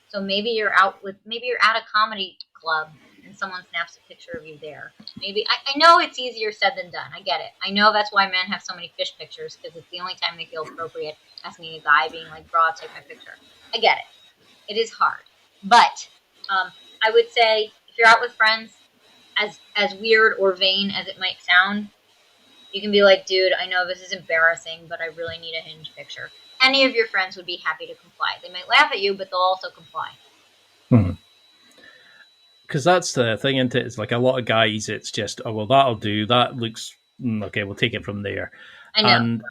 Speaker 3: So maybe you're at a comedy club and someone snaps a picture of you there. Maybe I know it's easier said than done. I get it. I know that's why men have so many fish pictures, because it's the only time they feel appropriate asking a guy, being like, "Bro, take my picture." I get it. It is hard, but I would say if you're out with friends, as weird or vain as it might sound, you can be like, "Dude, I know this is embarrassing, but I really need a Hinge picture." Any of your friends would be happy to comply. They might laugh at you, but they'll also comply.
Speaker 2: Because that's the thing, isn't it? It's like a lot of guys, it's just, oh, well, that'll do. That looks, okay, we'll take it from there.
Speaker 3: I know.
Speaker 2: And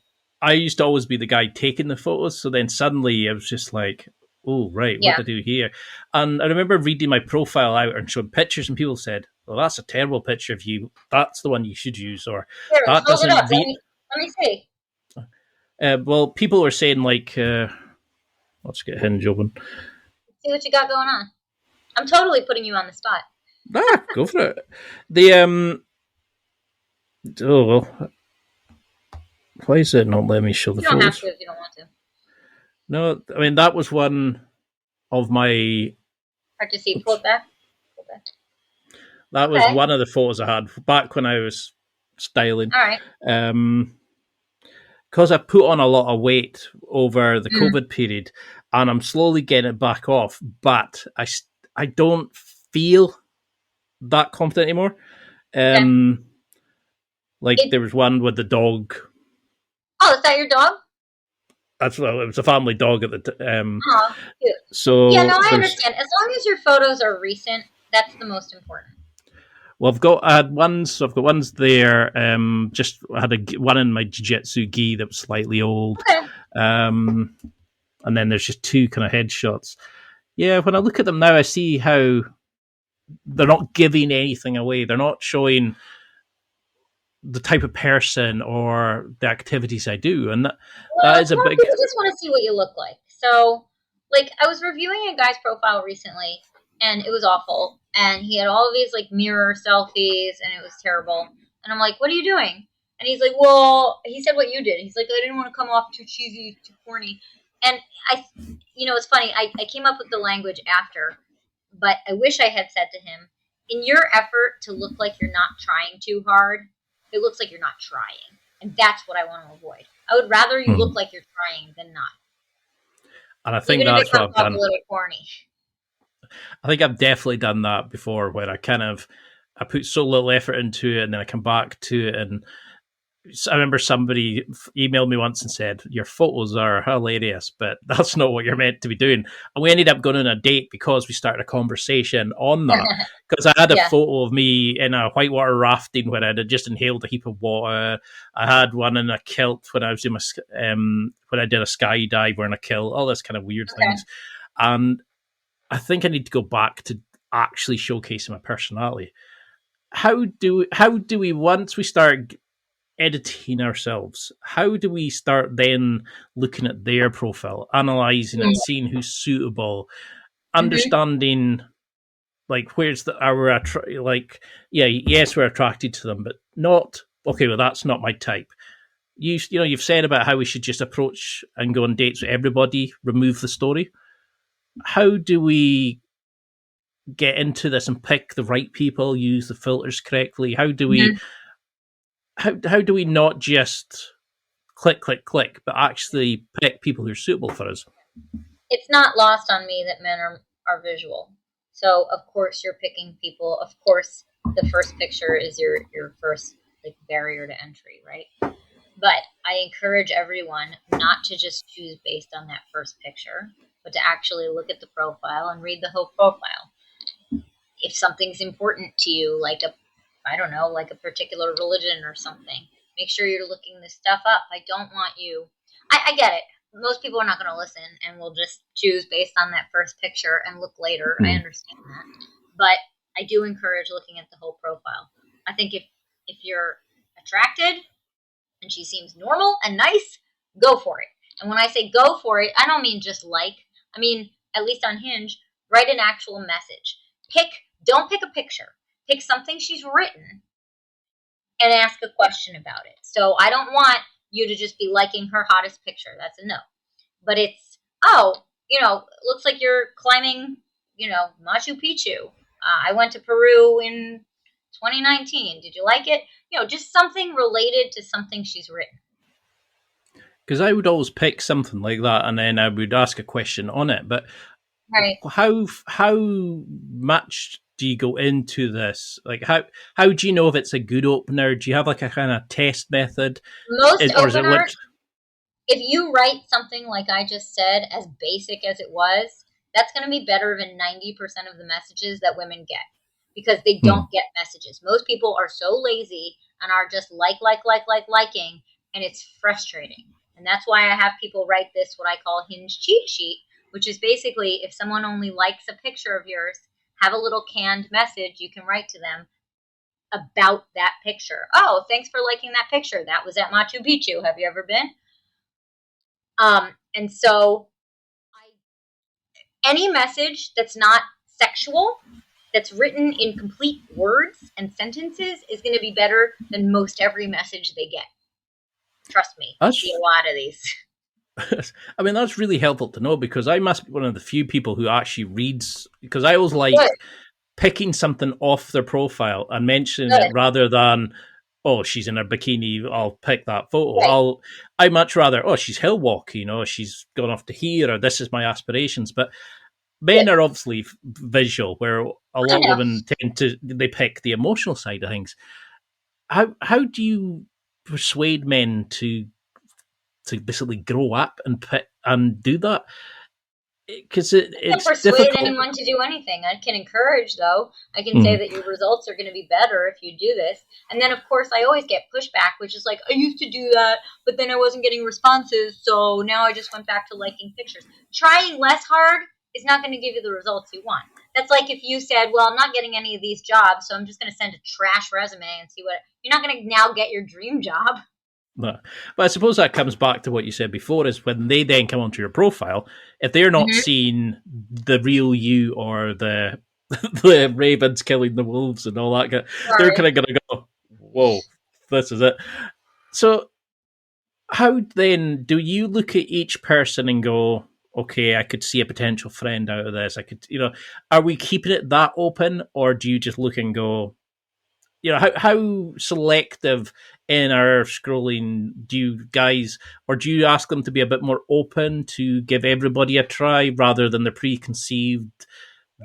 Speaker 2: I used to always be the guy taking the photos. So then suddenly it was just like, oh, right, what to do here? And I remember reading my profile out and showing pictures, and people said, well, that's a terrible picture of you. That's the one you should use. Or
Speaker 3: here,
Speaker 2: that doesn't.
Speaker 3: Let me see.
Speaker 2: Well, people were saying, like, let's get Hinge open.
Speaker 3: See what you got going on. I'm totally putting you on the spot.
Speaker 2: Go for it. The Why is it not letting me show the
Speaker 3: You don't have
Speaker 2: photos?
Speaker 3: to if you don't want to.
Speaker 2: No, I mean, that was one of my...
Speaker 3: Hard to see. Pull it back.
Speaker 2: That was one of the photos I had back when I was styling.
Speaker 3: All right.
Speaker 2: Because I put on a lot of weight over the COVID period, and I'm slowly getting it back off, but I don't feel that confident anymore. There was one with the dog.
Speaker 3: Oh, is that your dog?
Speaker 2: It was a family dog at the time.
Speaker 3: Cute.
Speaker 2: So
Speaker 3: yeah, no, I understand. As long as your photos are recent, that's the most important.
Speaker 2: Well, I've got ones there. I had one in my jiu-jitsu gi that was slightly old.
Speaker 3: Okay.
Speaker 2: And then there's just two kind of headshots. Yeah, when I look at them now, I see how they're not giving anything away. They're not showing the type of person or the activities I do, and that is a big.
Speaker 3: People just want to see what you look like. So, like, I was reviewing a guy's profile recently, and it was awful. And he had all of these like mirror selfies, and it was terrible. And I'm like, "What are you doing?" And he's like, "Well," he said what you did. He's like, "I didn't want to come off too cheesy, too corny." And it's funny. I came up with the language after, but I wish I had said to him, "In your effort to look like you're not trying too hard, it looks like you're not trying." And that's what I want to avoid. I would rather you look like you're trying than not.
Speaker 2: And I think
Speaker 3: even
Speaker 2: that's
Speaker 3: if it
Speaker 2: what I've
Speaker 3: comes
Speaker 2: done.
Speaker 3: A little corny.
Speaker 2: I think I've definitely done that before, where I put so little effort into it, and then I come back to it. And I remember somebody emailed me once and said, "Your photos are hilarious, but that's not what you're meant to be doing." And we ended up going on a date because we started a conversation on that. Because I had a photo of me in a whitewater rafting where I had just inhaled a heap of water. I had one in a kilt when I was doing when I did a skydive wearing a kilt. All this kind of weird things. And I think I need to go back to actually showcasing my personality. How do we, once we start editing ourselves, how do we start then looking at their profile, analysing it, seeing who's suitable, understanding like where's yes, we're attracted to them, but not, okay, well, that's not my type. You've said about how we should just approach and go on dates with everybody, remove the story. How do we get into this and pick the right people, use the filters correctly? How do we how do we not just click, but actually pick people who are suitable for us?
Speaker 3: It's not lost on me that men are visual. So of course you're picking people. Of course the first picture is your first like barrier to entry, right? But I encourage everyone not to just choose based on that first picture, but to actually look at the profile and read the whole profile. If something's important to you, like a particular religion or something, make sure you're looking this stuff up. I don't want you. I get it. Most people are not going to listen and will just choose based on that first picture and look later. I understand that. But I do encourage looking at the whole profile. I think if you're attracted and she seems normal and nice, go for it. And when I say go for it, I don't mean just like. I mean, at least on Hinge, write an actual message. Don't pick a picture. Pick something she's written and ask a question about it. So I don't want you to just be liking her hottest picture. That's a no. But it's, looks like you're climbing, Machu Picchu. I went to Peru in 2019. Did you like it? Just something related to something she's written.
Speaker 2: Because I would always pick something like that, and then I would ask a question on it. But
Speaker 3: right.
Speaker 2: How much do you go into this? Like, how do you know if it's a good opener? Do you have like a kind of test method?
Speaker 3: Most openers, if you write something like I just said, as basic as it was, that's going to be better than 90% of the messages that women get, because they don't get messages. Most people are so lazy and are just liking, and it's frustrating. And that's why I have people write this, what I call Hinge cheat sheet, which is basically if someone only likes a picture of yours, have a little canned message you can write to them about that picture. Oh, thanks for liking that picture. That was at Machu Picchu. Have you ever been? And so any message that's not sexual, that's written in complete words and sentences, is going to be better than most every message they get. Trust me, I see a lot of these.
Speaker 2: I mean, that's really helpful to know, because I must be one of the few people who actually reads, because I always like
Speaker 3: Good.
Speaker 2: picking something off their profile and mentioning
Speaker 3: Good.
Speaker 2: it rather than, oh, she's in her bikini, I'll pick that photo.
Speaker 3: Right.
Speaker 2: I much rather, oh, she's hill walking, she's gone off to here, or this is my aspirations. But men
Speaker 3: Yeah.
Speaker 2: are obviously visual, where a
Speaker 3: I
Speaker 2: lot of
Speaker 3: know.
Speaker 2: women they pick the emotional side of things. How do you persuade men to basically grow up and do that? Because
Speaker 3: I can't
Speaker 2: it's
Speaker 3: persuade
Speaker 2: difficult.
Speaker 3: anyone to do anything. I can encourage, though. I can say
Speaker 2: Mm.
Speaker 3: that your results are going to be better if you do this. And then, of course, I always get pushback, which is like, I used to do that, but then I wasn't getting responses, so now I just went back to liking pictures. Trying less hard is not going to give you the results you want. That's like if you said, well, I'm not getting any of these jobs, so I'm just going to send a trash resume and see what. You're not going to now get your dream job.
Speaker 2: But I suppose that comes back to what you said before, is when they then come onto your profile, if they're not
Speaker 3: Mm-hmm.
Speaker 2: seeing the real you, or the the ravens killing the wolves and all that, they're kind of going to go, whoa, this is it. So how then do you look at each person and go, okay, I could see a potential friend out of this? I could, are we keeping it that open, or do you just look and go, how selective in our scrolling do you guys, or do you ask them to be a bit more open to give everybody a try rather than the preconceived,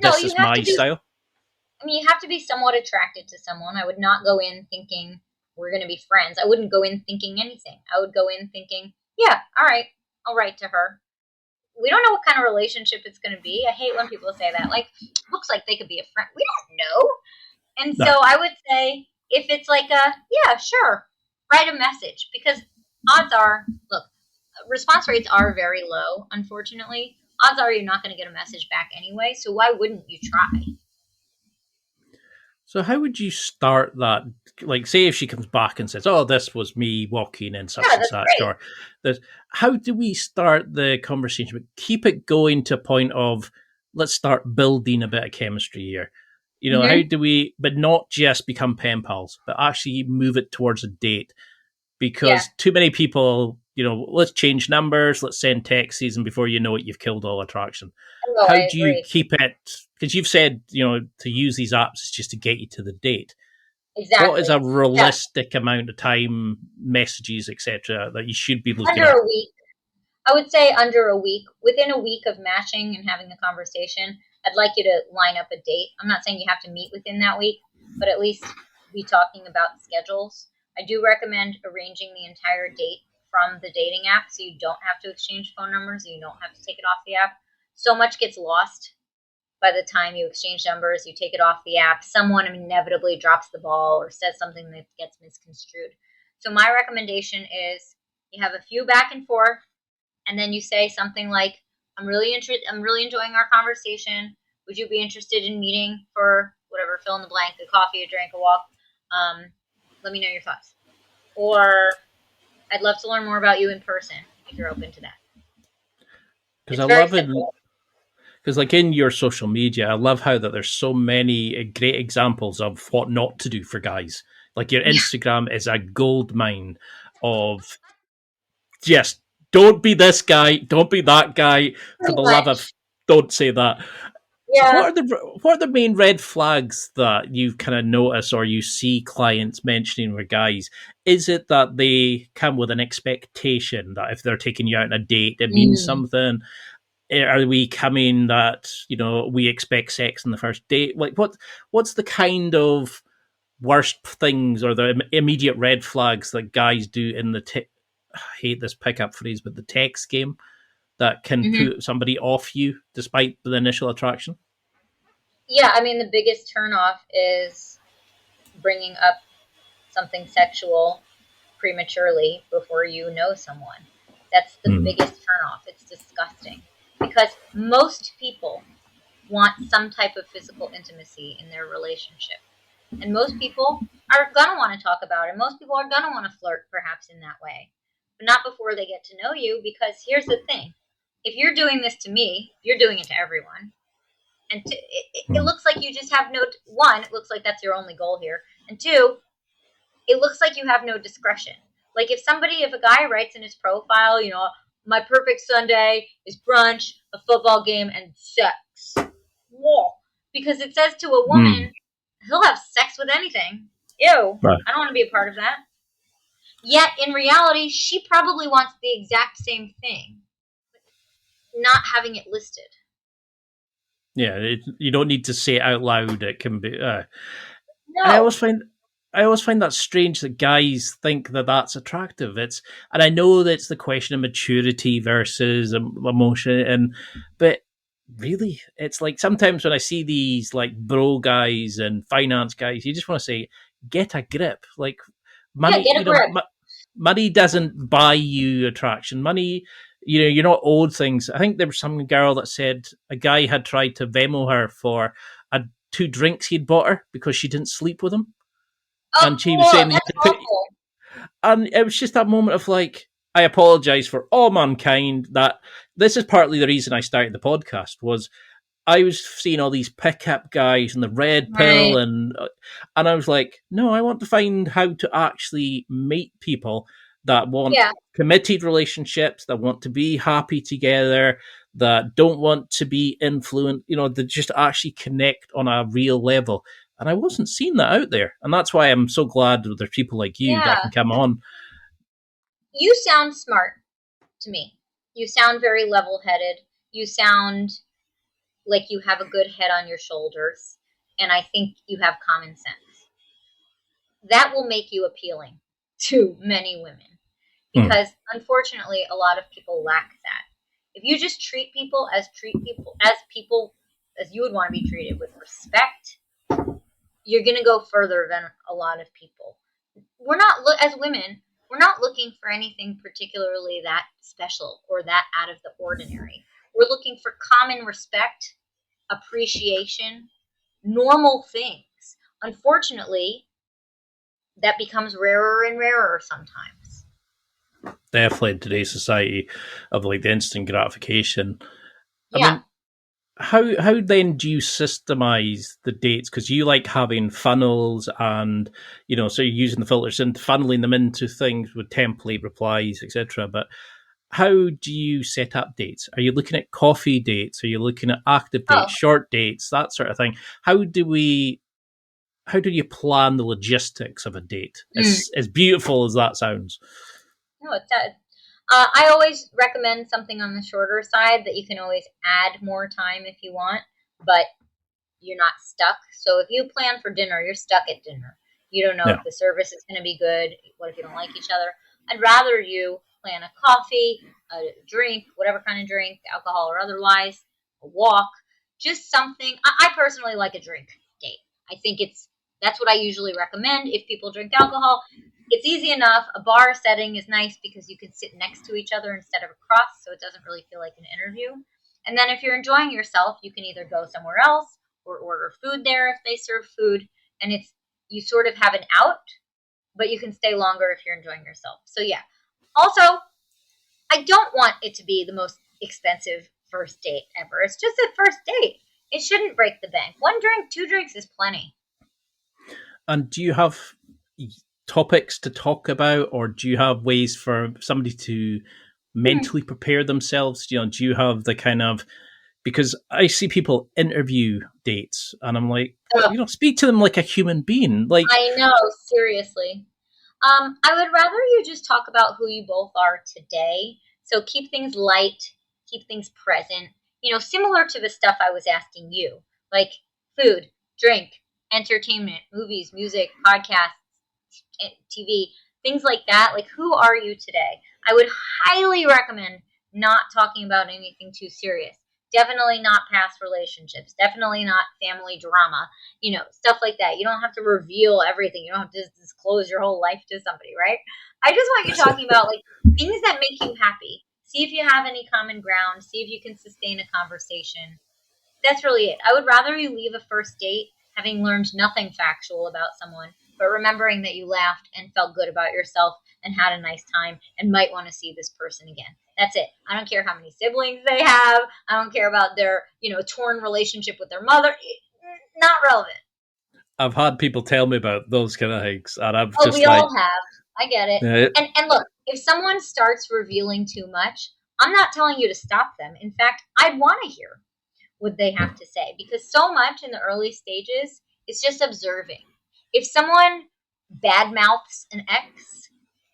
Speaker 3: No,
Speaker 2: this
Speaker 3: you
Speaker 2: is
Speaker 3: have
Speaker 2: my
Speaker 3: to be.
Speaker 2: style?
Speaker 3: I mean, you have to be somewhat attracted to someone. I would not go in thinking we're going to be friends. I wouldn't go in thinking anything. I would go in thinking, yeah, all right, I'll write to her. We don't know what kind of relationship it's going to be. I hate when people say that. Like, looks like they could be a friend. We don't know. And so
Speaker 2: No.
Speaker 3: I would say, if it's like yeah, sure, write a message, because odds are, look, response rates are very low, unfortunately. Odds are you're not going to get a message back anyway. So why wouldn't you try?
Speaker 2: So how would you start that? Like, say if she comes back and says, "Oh, this was me walking in such
Speaker 3: Yeah,
Speaker 2: and
Speaker 3: that's
Speaker 2: such,"
Speaker 3: great.
Speaker 2: or this, how do we start the conversation? But keep it going to a point of, let's start building a bit of chemistry here. How
Speaker 3: Mm-hmm.
Speaker 2: do we, but not just become pen pals, but actually move it towards a date?
Speaker 3: Yeah.
Speaker 2: Because too many people, let's change numbers, let's send texts, and before you know it, you've killed all attraction.
Speaker 3: Oh,
Speaker 2: How
Speaker 3: I
Speaker 2: do you
Speaker 3: agree.
Speaker 2: keep it? Because you've said, to use these apps is just to get you to the date. What is
Speaker 3: Exactly.
Speaker 2: a
Speaker 3: Yeah.
Speaker 2: realistic amount of time, messages, etc., that you should be looking
Speaker 3: Under
Speaker 2: at?
Speaker 3: a week. I would say under a week. Within a week of matching and having the conversation, I'd like you to line up a date. I'm not saying you have to meet within that week, but at least be talking about schedules. I do recommend arranging the entire date from the dating app, so you don't have to exchange phone numbers, you don't have to take it off the app. So much gets lost by the time you exchange numbers, you take it off the app. Someone inevitably drops the ball or says something that gets misconstrued. So my recommendation is you have a few back and forth, and then you say something like, I'm really enjoying our conversation. Would you be interested in meeting for whatever, fill in the blank, a coffee, a drink, a walk? Let me know your thoughts. Or I'd love to learn more about you in person if you're open to that.
Speaker 2: Because
Speaker 3: It's
Speaker 2: I
Speaker 3: very
Speaker 2: love it.
Speaker 3: simple.
Speaker 2: Because, like, in your social media, I love how that there's so many great examples of what not to do for guys. Like, your Instagram is a gold mine of just, don't be this guy, don't be that guy. For
Speaker 3: Pretty
Speaker 2: the love of,
Speaker 3: much.
Speaker 2: don't say that.
Speaker 3: Yeah.
Speaker 2: What are the main red flags that you kind of notice or you see clients mentioning with guys? Is it that they come with an expectation that if they're taking you out on a date, it means
Speaker 3: Mm.
Speaker 2: something? Are we coming that we expect sex in the first date? Like, what's the kind of worst things or the immediate red flags that guys do in the I hate this pickup phrase, but the text game that can
Speaker 3: Mm-hmm.
Speaker 2: put somebody off you despite the initial attraction?
Speaker 3: Yeah, I mean, the biggest turnoff is bringing up something sexual prematurely before you know someone. That's the
Speaker 2: Hmm.
Speaker 3: biggest turnoff. It's disgusting because most people want some type of physical intimacy in their relationship. And most people are going to want to talk about it. Most people are going to want to flirt perhaps in that way, but not before they get to know you, because here's the thing. If you're doing this to me, you're doing it to everyone. And it
Speaker 2: Hmm.
Speaker 3: looks like you just have no, one, it looks like that's your only goal here. And two, it looks like you have no discretion. Like if a guy writes in his profile, my perfect Sunday is brunch, a football game, and sex. Whoa. Because it says to a woman, he'll have sex with anything. Ew.
Speaker 2: Right.
Speaker 3: I don't want to be a part of that. Yet in reality, she probably wants the exact same thing, not having it listed.
Speaker 2: Yeah, you don't need to say it out loud. It can be.
Speaker 3: No.
Speaker 2: I always find that strange that guys think that that's attractive. And I know that it's the question of maturity versus emotion, but really, it's like sometimes when I see these like bro guys and finance guys, you just want to say, get a grip. Like money,
Speaker 3: get a grip.
Speaker 2: Money doesn't buy you attraction. Money, you're not owed things. I think there was some girl that said a guy had tried to Venmo her for 2 drinks he'd bought her because she didn't sleep with him. And she was saying, and it was just that moment of like, I apologize for all mankind. That this is partly the reason I started the podcast was I was seeing all these pickup guys and the red pill, and I was like, no, I want to find how to actually meet people that want committed relationships, that want to be happy together, that don't want to be influenced, that just actually connect on a real level. And I wasn't seeing that out there. And that's why I'm so glad there's people like you that can come on.
Speaker 3: You sound smart to me. You sound very level-headed. You sound like you have a good head on your shoulders. And I think you have common sense. That will make you appealing to many women. Because unfortunately, a lot of people lack that. If you just treat people as you would want to be treated, with respect, you're going to go further than a lot of people. As women, we're not looking for anything particularly that special or that out of the ordinary. We're looking for common respect, appreciation, normal things. Unfortunately, that becomes rarer and rarer sometimes.
Speaker 2: Definitely in today's society of like the instant gratification.
Speaker 3: Yeah.
Speaker 2: I mean, how then do you systemize the dates? Because you like having funnels and, so you're using the filters and funneling them into things with template replies, etc. But how do you set up dates? Are you looking at coffee dates? Are you looking at active dates, short dates, that sort of thing? How do you plan the logistics of a date? As beautiful as that sounds.
Speaker 3: No, it does. I always recommend something on the shorter side that you can always add more time if you want, but you're not stuck. So if you plan for dinner, you're stuck at dinner. You don't know if the service is going to be good. What if you don't like each other? I'd rather you plan a coffee, a drink, whatever kind of drink, alcohol or otherwise, a walk, just something. I personally like a drink date. I think that's what I usually recommend if people drink alcohol. It's easy enough. A bar setting is nice because you can sit next to each other instead of across, so it doesn't really feel like an interview. And then if you're enjoying yourself, you can either go somewhere else or order food there if they serve food. And you sort of have an out, but you can stay longer if you're enjoying yourself. So yeah. Also, I don't want it to be the most expensive first date ever. It's just a first date. It shouldn't break the bank. 1 drink, 2 drinks is plenty.
Speaker 2: And do you have topics to talk about, or do you have ways for somebody to mentally prepare themselves? Do you have the kind of, because I see people interview dates and I'm like, speak to them like a human being. Like,
Speaker 3: I know, seriously. I would rather you just talk about who you both are today. So keep things light, keep things present, similar to the stuff I was asking you, like food, drink, entertainment, movies, music, podcasts, TV, things like that. Like, who are you today? I would highly recommend not talking about anything too serious. Definitely not past relationships. Definitely not family drama. Stuff like that. You don't have to reveal everything. You don't have to disclose your whole life to somebody, right? I just want you talking about like things that make you happy. See if you have any common ground. See if you can sustain a conversation. That's really it. I would rather you leave a first date having learned nothing factual about someone, but remembering that you laughed and felt good about yourself and had a nice time and might want to see this person again. That's it. I don't care how many siblings they have. I don't care about their, torn relationship with their mother. Not relevant.
Speaker 2: I've had people tell me about those kind of things, and I'm
Speaker 3: we all have. I get it.
Speaker 2: Yeah.
Speaker 3: And look, if someone starts revealing too much, I'm not telling you to stop them. In fact, I'd want to hear what they have to say, because so much in the early stages is just observing. If someone badmouths an ex,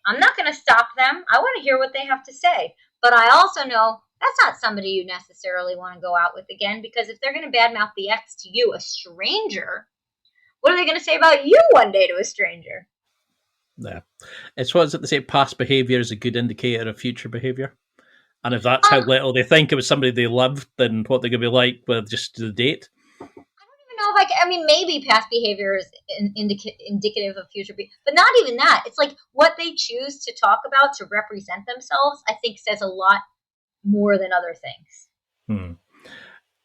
Speaker 3: I'm not going to stop them. I want to hear what they have to say. But I also know that's not somebody you necessarily want to go out with again, because if they're going to badmouth the ex to you, a stranger, what are they going to say about you one day to a stranger?
Speaker 2: Yeah. It's what is it they say, past behaviour is a good indicator of future behaviour. And if that's how little they think it was somebody they loved, then what they're going to be like with just the date.
Speaker 3: I don't even know if I mean, maybe past behavior is indicative of future behavior, but not even that. It's like what they choose to talk about to represent themselves, I think, says a lot more than other things.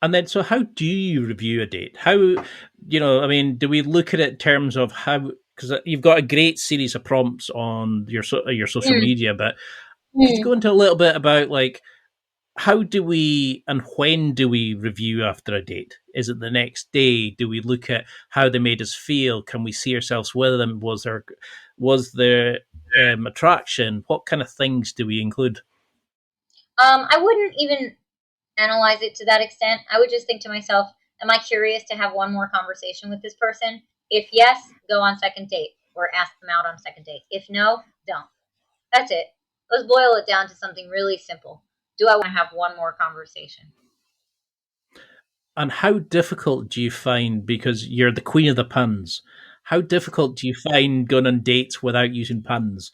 Speaker 2: And then, so how do you review a date? How, I mean, do we look at it in terms of how, because you've got a great series of prompts on your social media, but could you go into a little bit about, like, how do we and when do we review after a date? Is it the next day? Do we look at how they made us feel? Can we see ourselves with them? Was there attraction? What kind of things do we include?
Speaker 3: I wouldn't even analyze it to that extent. I would just think to myself, am I curious to have one more conversation with this person? If yes, go on second date or ask them out on second date. If no, don't. That's it. Let's boil it down to something really simple. Do I want to have one more conversation?
Speaker 2: And how difficult do you find, because you're the queen of the puns, how difficult do you find going on dates without using puns?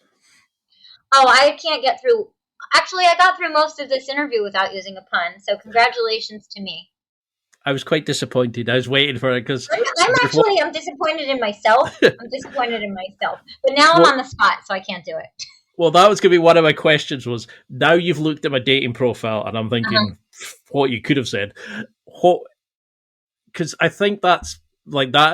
Speaker 3: Oh, I can't get through. Actually, I got through most of this interview without using a pun, so congratulations to me.
Speaker 2: I was quite disappointed. I was waiting for it because
Speaker 3: I'm disappointed in myself. I'm disappointed in myself. But now I'm on the spot, so I can't do it.
Speaker 2: Well, that was going to be one of my questions was, now you've looked at my dating profile and I'm thinking what you could have said. Because I think that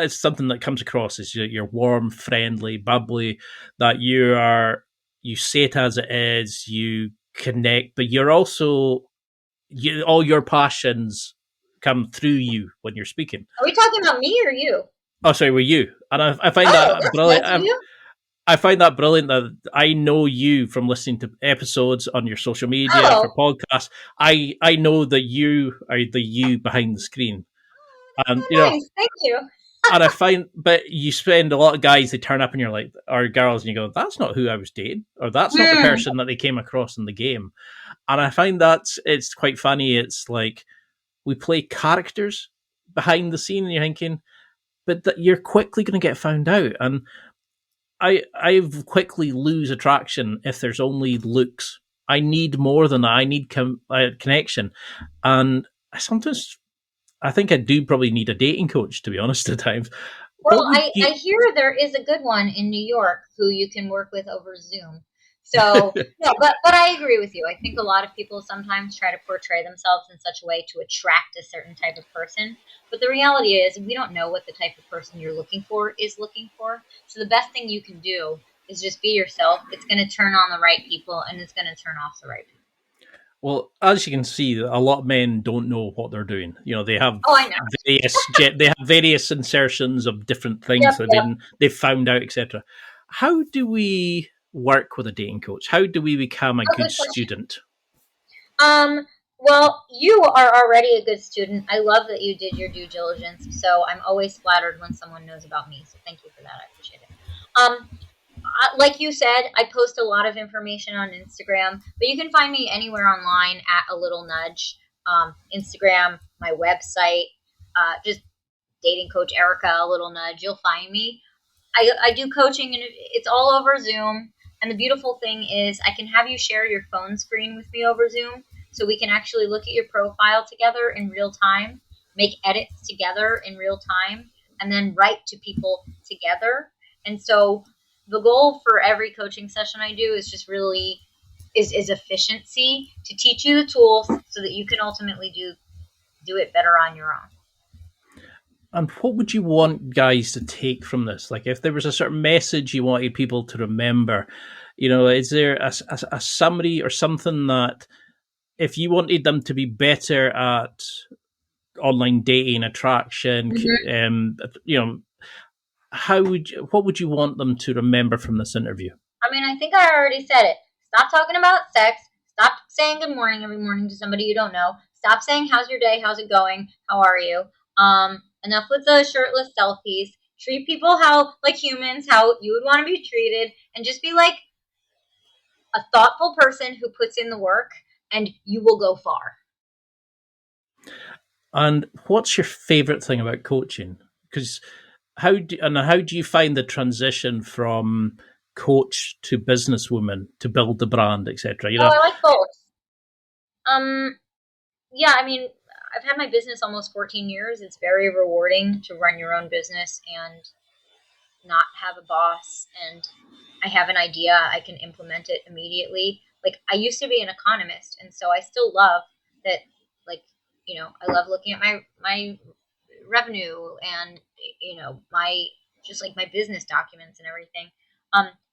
Speaker 2: is something that comes across as you're warm, friendly, bubbly, that you say it as it is, you connect, but you're also, all your passions come through you when you're speaking.
Speaker 3: Are we talking about me or you?
Speaker 2: Oh, sorry, were you? And I find that brilliant. I find that brilliant that I know you from listening to episodes on your social media for podcasts. I know that you are the you behind the screen. And
Speaker 3: nice. Thank you.
Speaker 2: And I find, but you spend a lot of guys, they turn up and you're like, or girls, and you go, that's not who I was dating, or that's not the person that they came across in the game. And I find it's quite funny. It's like we play characters behind the scene, and you're thinking, but that you're quickly going to get found out. And I quickly lose attraction if there's only looks. I need more than that. I need connection. And I think I do probably need a dating coach, to be honest, at times.
Speaker 3: Well, I hear there is a good one in New York who you can work with over Zoom. So, no, but I agree with you. I think a lot of people sometimes try to portray themselves in such a way to attract a certain type of person. But the reality is we don't know what the type of person you're looking for is looking for. So the best thing you can do is just be yourself. It's going to turn on the right people, and it's going to turn off the right people.
Speaker 2: Well, as you can see, a lot of men don't know what they're doing. They have various insertions of different things that they've found out, etc. How do we work with a dating coach? How do we become a good student?
Speaker 3: Well, you are already a good student. I love that you did your due diligence. So I'm always flattered when someone knows about me. So thank you for that. I appreciate it. Like you said, I post a lot of information on Instagram, but you can find me anywhere online at A Little Nudge. Instagram, my website, just dating coach Erika, A Little Nudge. You'll find me. I do coaching, and it's all over Zoom. And the beautiful thing is I can have you share your phone screen with me over Zoom, so we can actually look at your profile together in real time, make edits together in real time, and then write to people together. And so the goal for every coaching session I do is just really is efficiency, to teach you the tools so that you can ultimately do it better on your own.
Speaker 2: And what would you want guys to take from this? Like, if there was a certain message you wanted people to remember, is there a summary or something that if you wanted them to be better at online dating, attraction, what would you want them to remember from this interview?
Speaker 3: I mean, I think I already said it. Stop talking about sex. Stop saying good morning every morning to somebody you don't know. Stop saying, how's your day? How's it going? How are you? Enough with the shirtless selfies. Treat people like humans, how you would want to be treated, and just be like a thoughtful person who puts in the work, and you will go far.
Speaker 2: And what's your favorite thing about coaching? Because how do you find the transition from coach to businesswoman to build the brand, etc.?
Speaker 3: I like both. Yeah, I mean, I've had my business almost 14 years. It's very rewarding to run your own business and not have a boss. And I have an idea, I can implement it immediately. Like, I used to be an economist, and so I still love that. Like, I love looking at my revenue and my business documents and everything.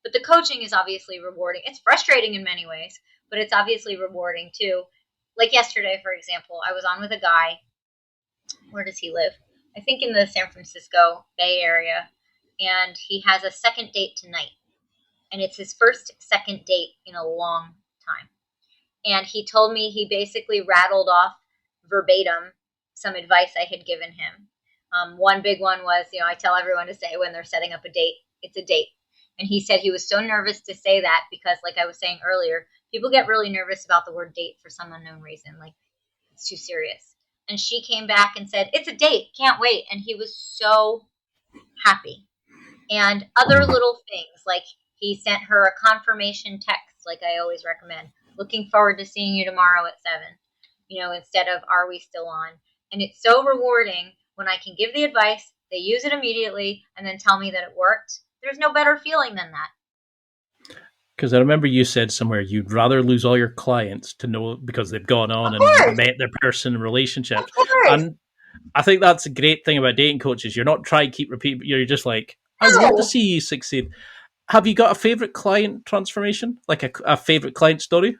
Speaker 3: But the coaching is obviously rewarding. It's frustrating in many ways, but it's obviously rewarding too. Like yesterday, for example, I was on with a guy. Where does he live? I think in the San Francisco Bay Area. And he has a second date tonight. And it's his first second date in a long time. And he told me he basically rattled off verbatim some advice I had given him. One big one was, I tell everyone to say when they're setting up a date, it's a date. And he said he was so nervous to say that because, like I was saying earlier, people get really nervous about the word date for some unknown reason. Like, it's too serious. And she came back and said, it's a date. Can't wait. And he was so happy. And other little things, like he sent her a confirmation text, like I always recommend. Looking forward to seeing you tomorrow at 7, instead of are we still on? And it's so rewarding when I can give the advice, they use it immediately, and then tell me that it worked. There's no better feeling than that.
Speaker 2: Because I remember you said somewhere you'd rather lose all your clients to know because they've gone on and met their person in relationships. And I think that's a great thing about dating coaches. You're not trying to keep repeating. You're just like, I want to see you succeed. Have you got a favorite client transformation? Like a favorite client story?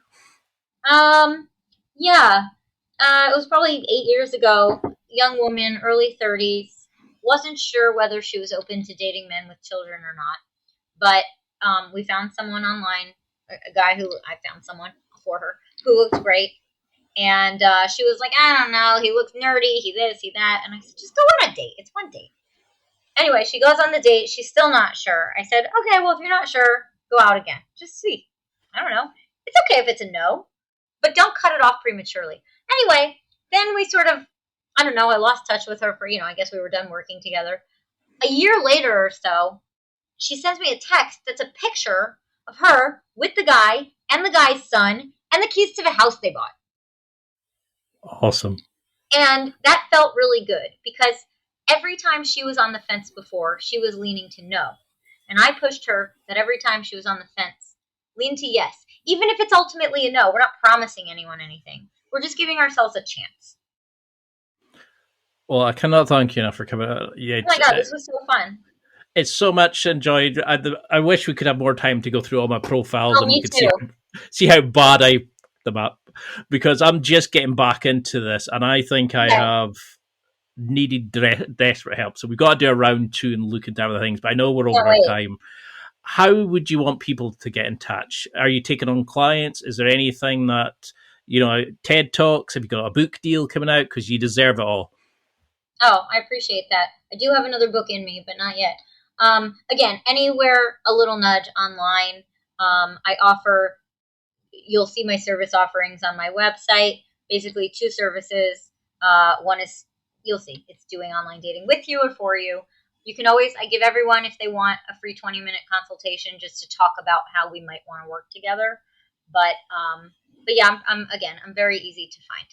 Speaker 3: Yeah. It was probably 8 years ago. Young woman, early 30s. Wasn't sure whether she was open to dating men with children or not. But we found someone online, a guy I found someone for her who looks great. And she was like, I don't know, he looks nerdy, he this, he that. And I said, just go on a date. It's one date. Anyway, she goes on the date. She's still not sure. I said, okay, well, if you're not sure, go out again. Just see. I don't know. It's okay if it's a no, but don't cut it off prematurely. Anyway, then we sort of, I don't know, I lost touch with her for, I guess we were done working together. A year later or so, she sends me a text that's a picture of her with the guy and the guy's son and the keys to the house they bought.
Speaker 2: Awesome.
Speaker 3: And that felt really good because every time she was on the fence before, she was leaning to no. And I pushed her that every time she was on the fence, lean to yes. Even if it's ultimately a no, we're not promising anyone anything. We're just giving ourselves a chance.
Speaker 2: Well, I cannot thank you enough for coming out. Yeah,
Speaker 3: oh my God, this was so fun.
Speaker 2: It's so much enjoyed. I wish we could have more time to go through all my profiles and you could see how bad I them up. Because I'm just getting back into this and I think I have needed desperate help. So we've got to do a round 2 and look into other things, but I know we're over our time. How would you want people to get in touch? Are you taking on clients? Is there anything that, TED Talks? Have you got a book deal coming out? Because you deserve it all.
Speaker 3: Oh, I appreciate that. I do have another book in me, but not yet. Again, anywhere a little nudge online. I offer, you'll see my service offerings on my website. Basically 2 services. One is, you'll see, it's doing online dating with you or for you. You can always, I give everyone, if they want, a free 20-minute consultation just to talk about how we might want to work together. But yeah, I'm very easy to find.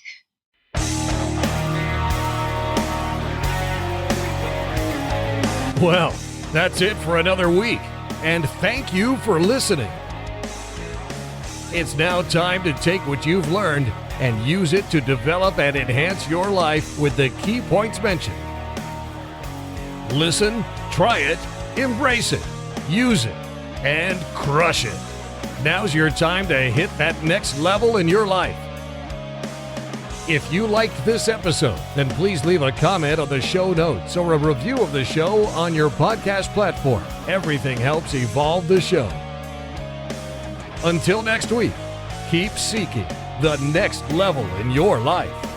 Speaker 1: Well, that's it for another week, and thank you for listening. It's now time to take what you've learned and use it to develop and enhance your life with the key points mentioned. Listen, try it, embrace it, use it, and crush it. Now's your time to hit that next level in your life. If you liked this episode, then please leave a comment on the show notes or a review of the show on your podcast platform. Everything helps evolve the show. Until next week, keep seeking the next level in your life.